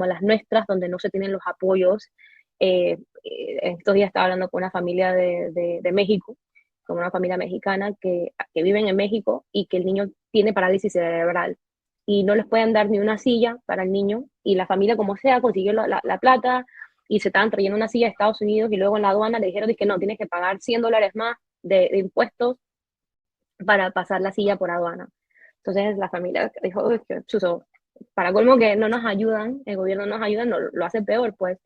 las nuestras, donde no se tienen los apoyos. Estos días estaba hablando con una familia de México, con una familia mexicana que viven en México y que el niño tiene parálisis cerebral y no les pueden dar ni una silla para el niño y la familia como sea consiguió la plata y se estaban trayendo una silla de Estados Unidos y luego en la aduana le dijeron que no, tienes que pagar $100 más de impuestos para pasar la silla por aduana. Entonces la familia dijo, chuso, para colmo que no nos ayudan, el gobierno no nos ayuda, no, lo hace peor, pues.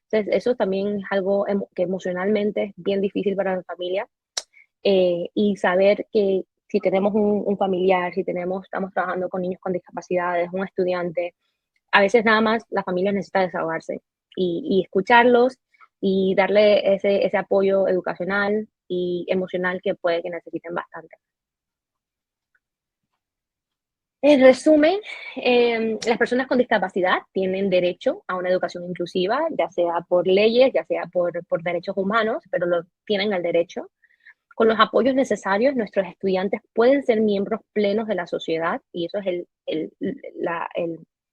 Entonces eso también es algo que emocionalmente es bien difícil para la familia. Y saber que si tenemos un familiar, si estamos trabajando con niños con discapacidades, un estudiante, a veces nada más la familia necesita desahogarse y escucharlos y darle ese apoyo educacional y emocional que puede que necesiten bastante. En resumen, las personas con discapacidad tienen derecho a una educación inclusiva, ya sea por leyes, ya sea por derechos humanos, pero tienen el derecho. Con los apoyos necesarios, nuestros estudiantes pueden ser miembros plenos de la sociedad y eso es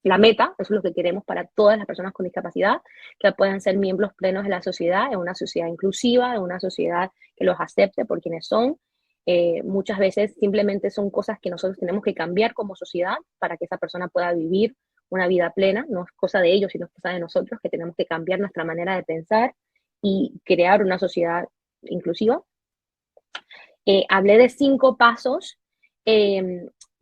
la meta, eso es lo que queremos para todas las personas con discapacidad, que puedan ser miembros plenos de la sociedad, en una sociedad inclusiva, en una sociedad que los acepte por quienes son. Muchas veces simplemente son cosas que nosotros tenemos que cambiar como sociedad para que esa persona pueda vivir una vida plena, no es cosa de ellos, sino es cosa de nosotros, que tenemos que cambiar nuestra manera de pensar y crear una sociedad inclusiva. Hablé de 5 pasos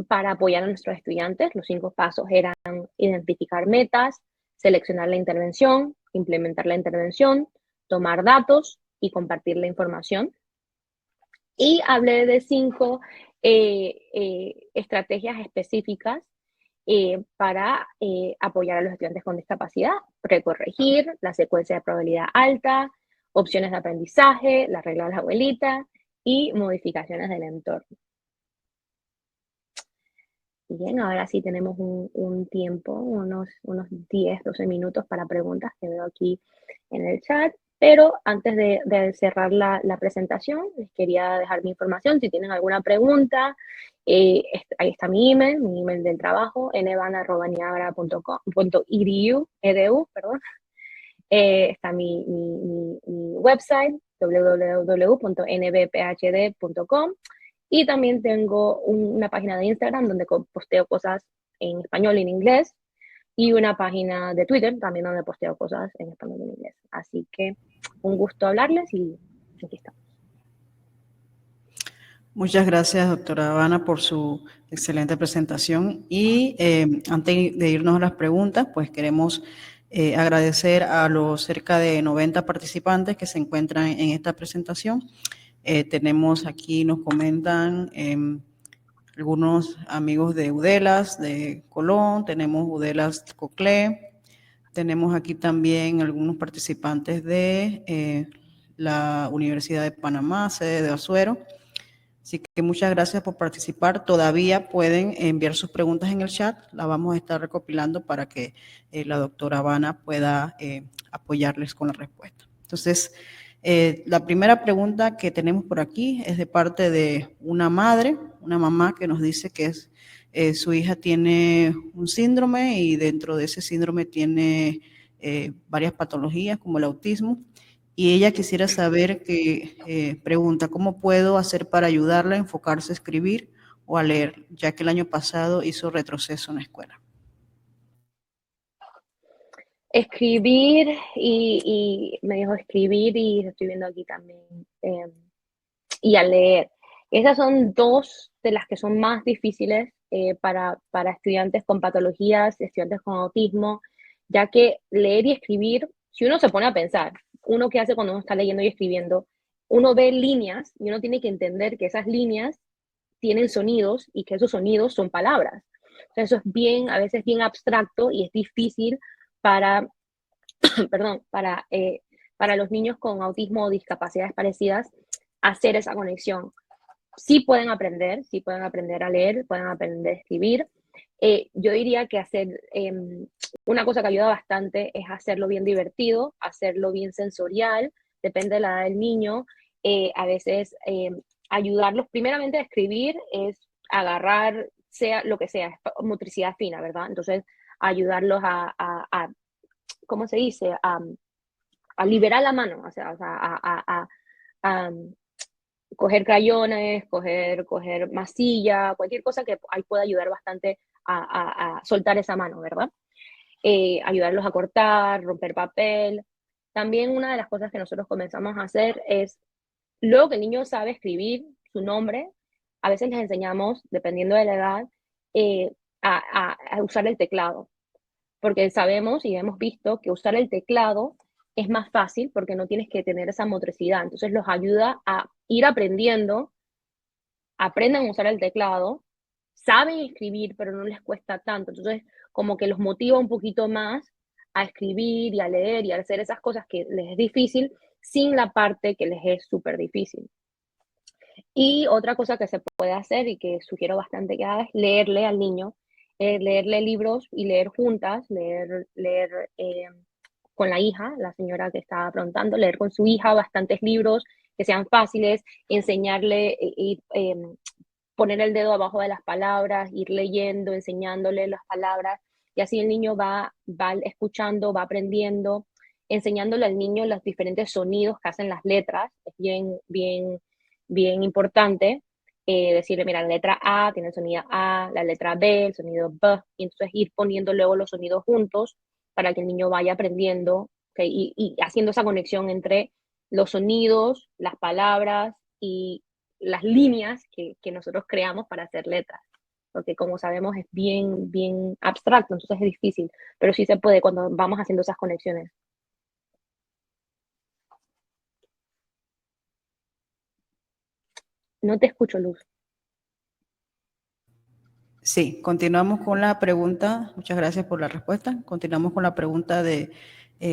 para apoyar a nuestros estudiantes. Los 5 pasos eran identificar metas, seleccionar la intervención, implementar la intervención, tomar datos y compartir la información. Y hablé de 5 estrategias específicas para apoyar a los estudiantes con discapacidad: recorregir, la secuencia de probabilidad alta, opciones de aprendizaje, la regla de la abuelita y modificaciones del entorno. Bien, ahora sí tenemos un tiempo, unos 10, 12 minutos para preguntas que veo aquí en el chat. Pero antes de cerrar la presentación, les quería dejar mi información. Si tienen alguna pregunta, ahí está mi email del trabajo, nvana@niagara.edu, perdón. Está mi website, www.nbphd.com. Y también tengo una página de Instagram donde posteo cosas en español y en inglés, y una página de Twitter también donde posteo cosas en español y en inglés. Así que un gusto hablarles y aquí estamos. Muchas gracias, doctora Habana, por su excelente presentación. Y antes de irnos a las preguntas, pues queremos agradecer a los cerca de 90 participantes que se encuentran en esta presentación. Tenemos aquí, nos comentan algunos amigos de UDELAS, de Colón, tenemos UDELAS Coclé, tenemos aquí también algunos participantes de la Universidad de Panamá, sede de Azuero. Así que muchas gracias por participar. Todavía pueden enviar sus preguntas en el chat. La vamos a estar recopilando para que la doctora Habana pueda apoyarles con la respuesta. Entonces, la primera pregunta que tenemos por aquí es de parte de una madre, una mamá que nos dice que su hija tiene un síndrome y dentro de ese síndrome tiene varias patologías como el autismo. Y ella quisiera saber pregunta, ¿cómo puedo hacer para ayudarla a enfocarse a escribir o a leer, ya que el año pasado hizo retroceso en la escuela? Escribir y me dijo escribir y estoy viendo aquí también, y a leer. Esas son dos de las que son más difíciles para estudiantes con patologías, estudiantes con autismo, ya que leer y escribir, si uno se pone a pensar, uno que hace cuando uno está leyendo y escribiendo, uno ve líneas y uno tiene que entender que esas líneas tienen sonidos y que esos sonidos son palabras. Entonces, eso es bien, a veces bien abstracto y es difícil para, perdón, para los niños con autismo o discapacidades parecidas hacer esa conexión. Sí pueden aprender a leer, pueden aprender a escribir. Yo diría que una cosa que ayuda bastante es hacerlo bien divertido, hacerlo bien sensorial, depende de la edad del niño. A veces ayudarlos primeramente a escribir es agarrar, sea lo que sea, motricidad fina, ¿verdad? Entonces, ayudarlos a ¿cómo se dice? A liberar la mano, o sea, a coger crayones, coger masilla, cualquier cosa que ahí pueda ayudar bastante a soltar esa mano, ¿verdad? Ayudarlos a cortar, romper papel. También una de las cosas que nosotros comenzamos a hacer es, luego que el niño sabe escribir su nombre, a veces les enseñamos, dependiendo de la edad, a usar el teclado, porque sabemos y hemos visto que usar el teclado es más fácil porque no tienes que tener esa motricidad. Entonces los ayuda a ir aprendiendo, aprenden a usar el teclado, saben escribir, pero no les cuesta tanto. Entonces, como que los motiva un poquito más a escribir y a leer y a hacer esas cosas que les es difícil sin la parte que les es súper difícil. Y otra cosa que se puede hacer y que sugiero bastante que haga es leerle al niño, leerle libros y leer juntas, leer con la hija, la señora que estaba preguntando, leer con su hija bastantes libros que sean fáciles, enseñarle, poner el dedo abajo de las palabras, ir leyendo, enseñándole las palabras, y así el niño va escuchando, va aprendiendo, enseñándole al niño los diferentes sonidos que hacen las letras. Es bien importante decirle, mira, la letra A tiene el sonido A, la letra B, el sonido B, y entonces ir poniendo luego los sonidos juntos para que el niño vaya aprendiendo, ¿okay? Y haciendo esa conexión entre los sonidos, las palabras y las líneas que nosotros creamos para hacer letras. Porque como sabemos es bien abstracto, entonces es difícil, pero sí se puede cuando vamos haciendo esas conexiones. No te escucho, Luz. Sí, continuamos con la pregunta. Muchas gracias por la respuesta. Continuamos con la pregunta de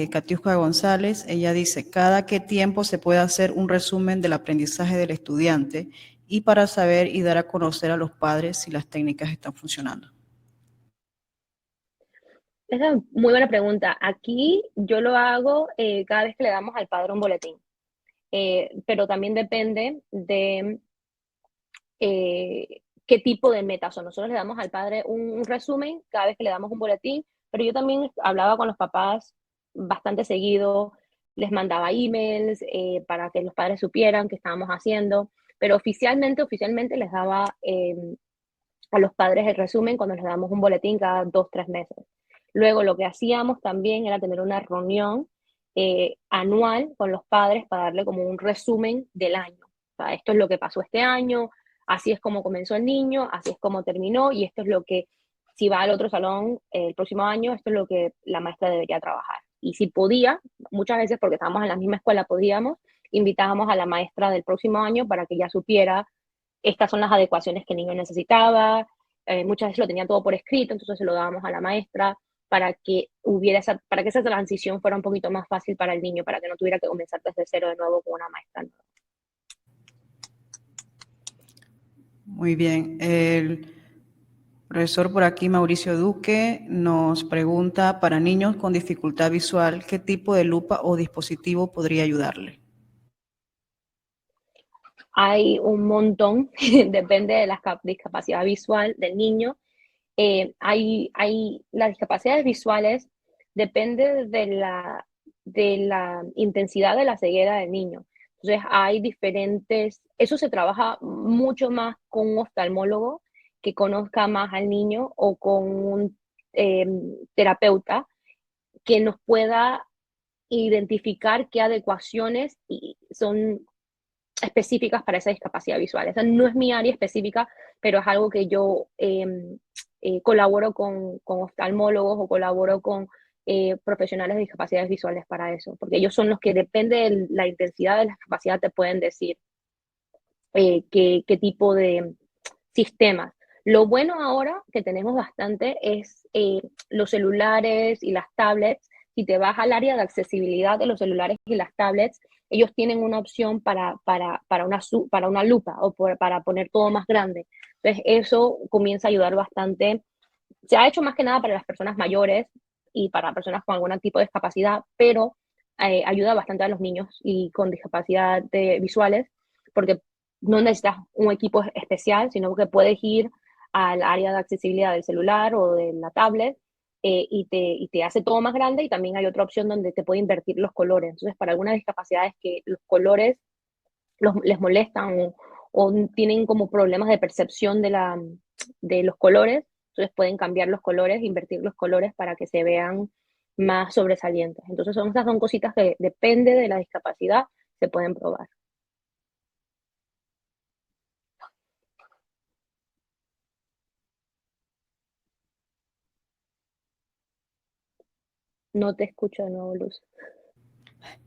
Katiuska González. Ella dice, ¿cada qué tiempo se puede hacer un resumen del aprendizaje del estudiante y para saber y dar a conocer a los padres si las técnicas están funcionando? Esa es muy buena pregunta. Aquí yo lo hago cada vez que le damos al padre un boletín, pero también depende de qué tipo de metas son. Nosotros le damos al padre un resumen cada vez que le damos un boletín, pero yo también hablaba con los papás bastante seguido, les mandaba emails para que los padres supieran qué estábamos haciendo. pero oficialmente les daba a los padres el resumen cuando les damos un boletín cada 2-3 meses. Luego lo que hacíamos también era tener una reunión anual con los padres para darle como un resumen del año. O sea, esto es lo que pasó este año, así es como comenzó el niño, así es como terminó, y esto es lo que, si va al otro salón el próximo año, esto es lo que la maestra debería trabajar. Y si podía, muchas veces porque estábamos en la misma escuela podíamos, invitábamos a la maestra del próximo año para que ya supiera estas son las adecuaciones que el niño necesitaba. Muchas veces lo tenía todo por escrito, entonces se lo dábamos a la maestra para que para que esa transición fuera un poquito más fácil para el niño, para que no tuviera que comenzar desde cero de nuevo con una maestra nueva. Muy bien. El profesor por aquí, Mauricio Duque, nos pregunta, para niños con dificultad visual, ¿qué tipo de lupa o dispositivo podría ayudarle? Hay un montón, depende de la discapacidad visual del niño. Las discapacidades visuales depende de la intensidad de la ceguera del niño. Entonces hay diferentes, eso se trabaja mucho más con un oftalmólogo que conozca más al niño o con un terapeuta que nos pueda identificar qué adecuaciones son específicas para esa discapacidad visual. Esa no es mi área específica, pero es algo que yo colaboro con oftalmólogos o colaboro con profesionales de discapacidades visuales para eso, porque ellos son los que, depende de la intensidad de la discapacidad, te pueden decir qué tipo de sistemas. Lo bueno ahora que tenemos bastante es los celulares y las tablets. Si te vas al área de accesibilidad de los celulares y las tablets, ellos tienen una opción para una lupa o para poner todo más grande. Entonces, eso comienza a ayudar bastante. Se ha hecho más que nada para las personas mayores y para personas con algún tipo de discapacidad, pero ayuda bastante a los niños y con discapacidad visuales, porque no necesitas un equipo especial, sino que puedes ir al área de accesibilidad del celular o de la tablet y te hace todo más grande, y también hay otra opción donde te puede invertir los colores. Entonces, para algunas discapacidades que los colores les molestan o tienen como problemas de percepción de los colores, entonces pueden cambiar los colores, invertir los colores para que se vean más sobresalientes. Entonces, estas son cositas que depende de la discapacidad, se pueden probar. No te escucho de nuevo, Luz.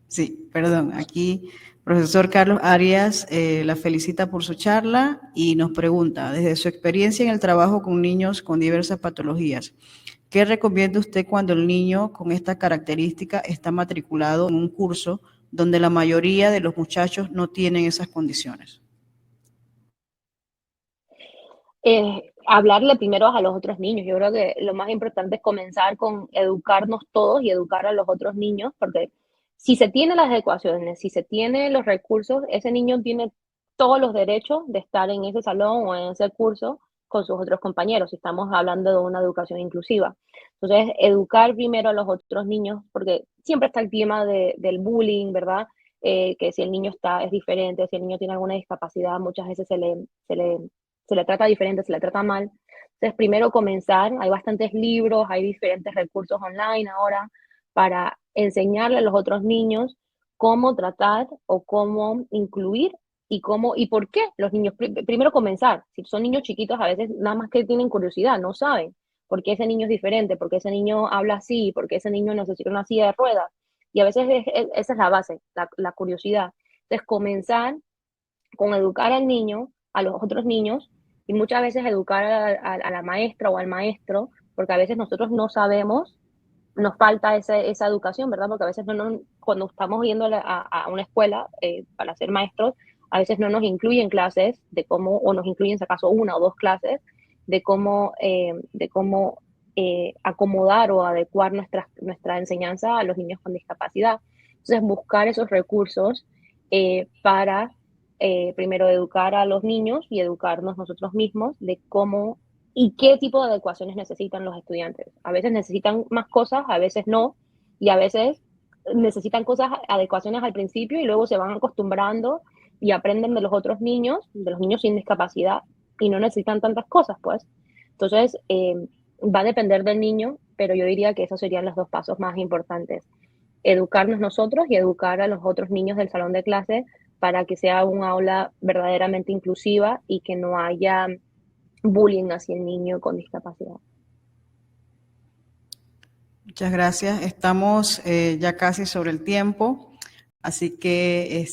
Sí, perdón. Aquí, profesor Carlos Arias la felicita por su charla y nos pregunta, desde su experiencia en el trabajo con niños con diversas patologías, ¿qué recomienda usted cuando el niño con esta característica está matriculado en un curso donde la mayoría de los muchachos no tienen esas condiciones? Hablarle primero a los otros niños. Yo creo que lo más importante es comenzar con educarnos todos y educar a los otros niños, porque si se tiene las adecuaciones, si se tiene los recursos, ese niño tiene todos los derechos de estar en ese salón o en ese curso con sus otros compañeros, si estamos hablando de una educación inclusiva. Entonces, educar primero a los otros niños, porque siempre está el tema del bullying, ¿verdad? Que si el niño es diferente, si el niño tiene alguna discapacidad, muchas veces se le trata diferente, se le trata mal. Entonces, primero comenzar, hay bastantes libros, hay diferentes recursos online ahora para enseñarle a los otros niños cómo tratar o cómo incluir y por qué los niños. Primero comenzar, si son niños chiquitos, a veces nada más que tienen curiosidad, no saben por qué ese niño es diferente, por qué ese niño habla así, por qué ese niño necesita una silla de ruedas. Y a veces esa es la base, la curiosidad. Entonces, comenzar con educar al niño, a los otros niños, y muchas veces educar a la maestra o al maestro, porque a veces nosotros no sabemos, nos falta esa educación, ¿verdad? Porque a veces cuando estamos yendo a una escuela para ser maestros, a veces no nos incluyen clases de cómo, o nos incluyen si acaso una o dos clases, de cómo acomodar o adecuar nuestra enseñanza a los niños con discapacidad. Entonces, buscar esos recursos para primero educar a los niños y educarnos nosotros mismos de cómo y qué tipo de adecuaciones necesitan los estudiantes. A veces necesitan más cosas, a veces no, y a veces necesitan adecuaciones al principio y luego se van acostumbrando y aprenden de los otros niños, de los niños sin discapacidad, y no necesitan tantas cosas, pues. Entonces, va a depender del niño, pero yo diría que esos serían los dos pasos más importantes. Educarnos nosotros y educar a los otros niños del salón de clase para que sea un aula verdaderamente inclusiva y que no haya bullying hacia el niño con discapacidad. Muchas gracias. Estamos ya casi sobre el tiempo, así que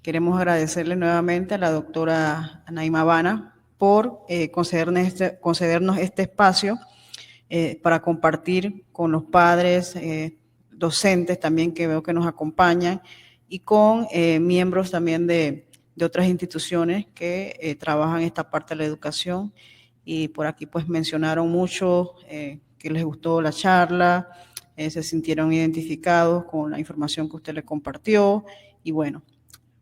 queremos agradecerle nuevamente a la doctora Naima Habana por concedernos este espacio para compartir con los padres, docentes también que veo que nos acompañan y con miembros también de otras instituciones que trabajan esta parte de la educación. Y por aquí pues mencionaron mucho que les gustó la charla, se sintieron identificados con la información que usted le compartió. Y bueno,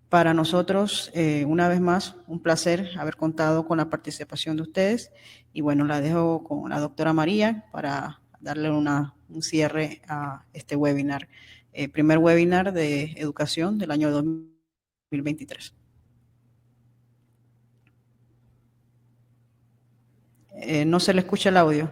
para nosotros, una vez más, un placer haber contado con la participación de ustedes. Y bueno, la dejo con la doctora María para darle un cierre a este webinar, primer webinar de educación del año 2023. No se le escucha el audio.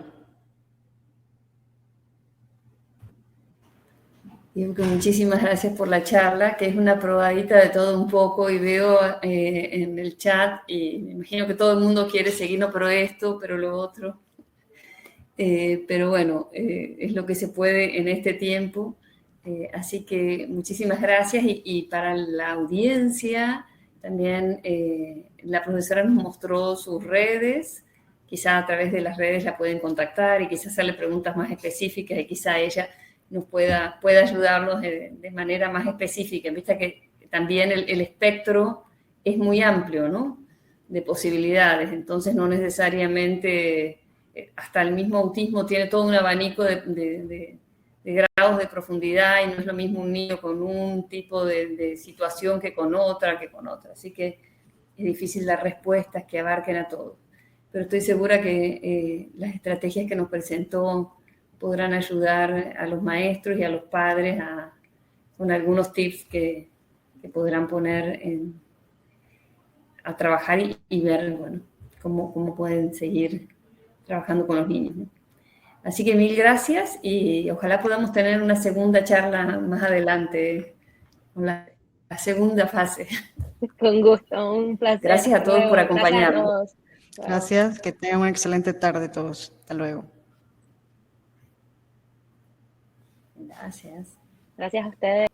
Digo que muchísimas gracias por la charla, que es una probadita de todo un poco, y veo en el chat, y me imagino que todo el mundo quiere seguir, no, pero esto, pero lo otro. Pero bueno, es lo que se puede en este tiempo. Así que muchísimas gracias, y para la audiencia también la profesora nos mostró sus redes. Quizá a través de las redes la pueden contactar y quizás hacerle preguntas más específicas, y quizá ella nos pueda ayudarlos de manera más específica. Viste que también el espectro es muy amplio, ¿no?, de posibilidades. Entonces no necesariamente, hasta el mismo autismo tiene todo un abanico de grados de profundidad, y no es lo mismo un niño con un tipo de situación que con otra. Así que es difícil dar respuestas que abarquen a todo. Pero estoy segura que las estrategias que nos presentó podrán ayudar a los maestros y a los padres con algunos tips que podrán poner a trabajar y ver, bueno, cómo pueden seguir trabajando con los niños, ¿no? Así que mil gracias, y ojalá podamos tener una segunda charla más adelante con la segunda fase. Con gusto, un placer. Gracias a todos por acompañarnos. Gracias a todos. Gracias, que tengan una excelente tarde todos. Hasta luego. Gracias. Gracias a ustedes.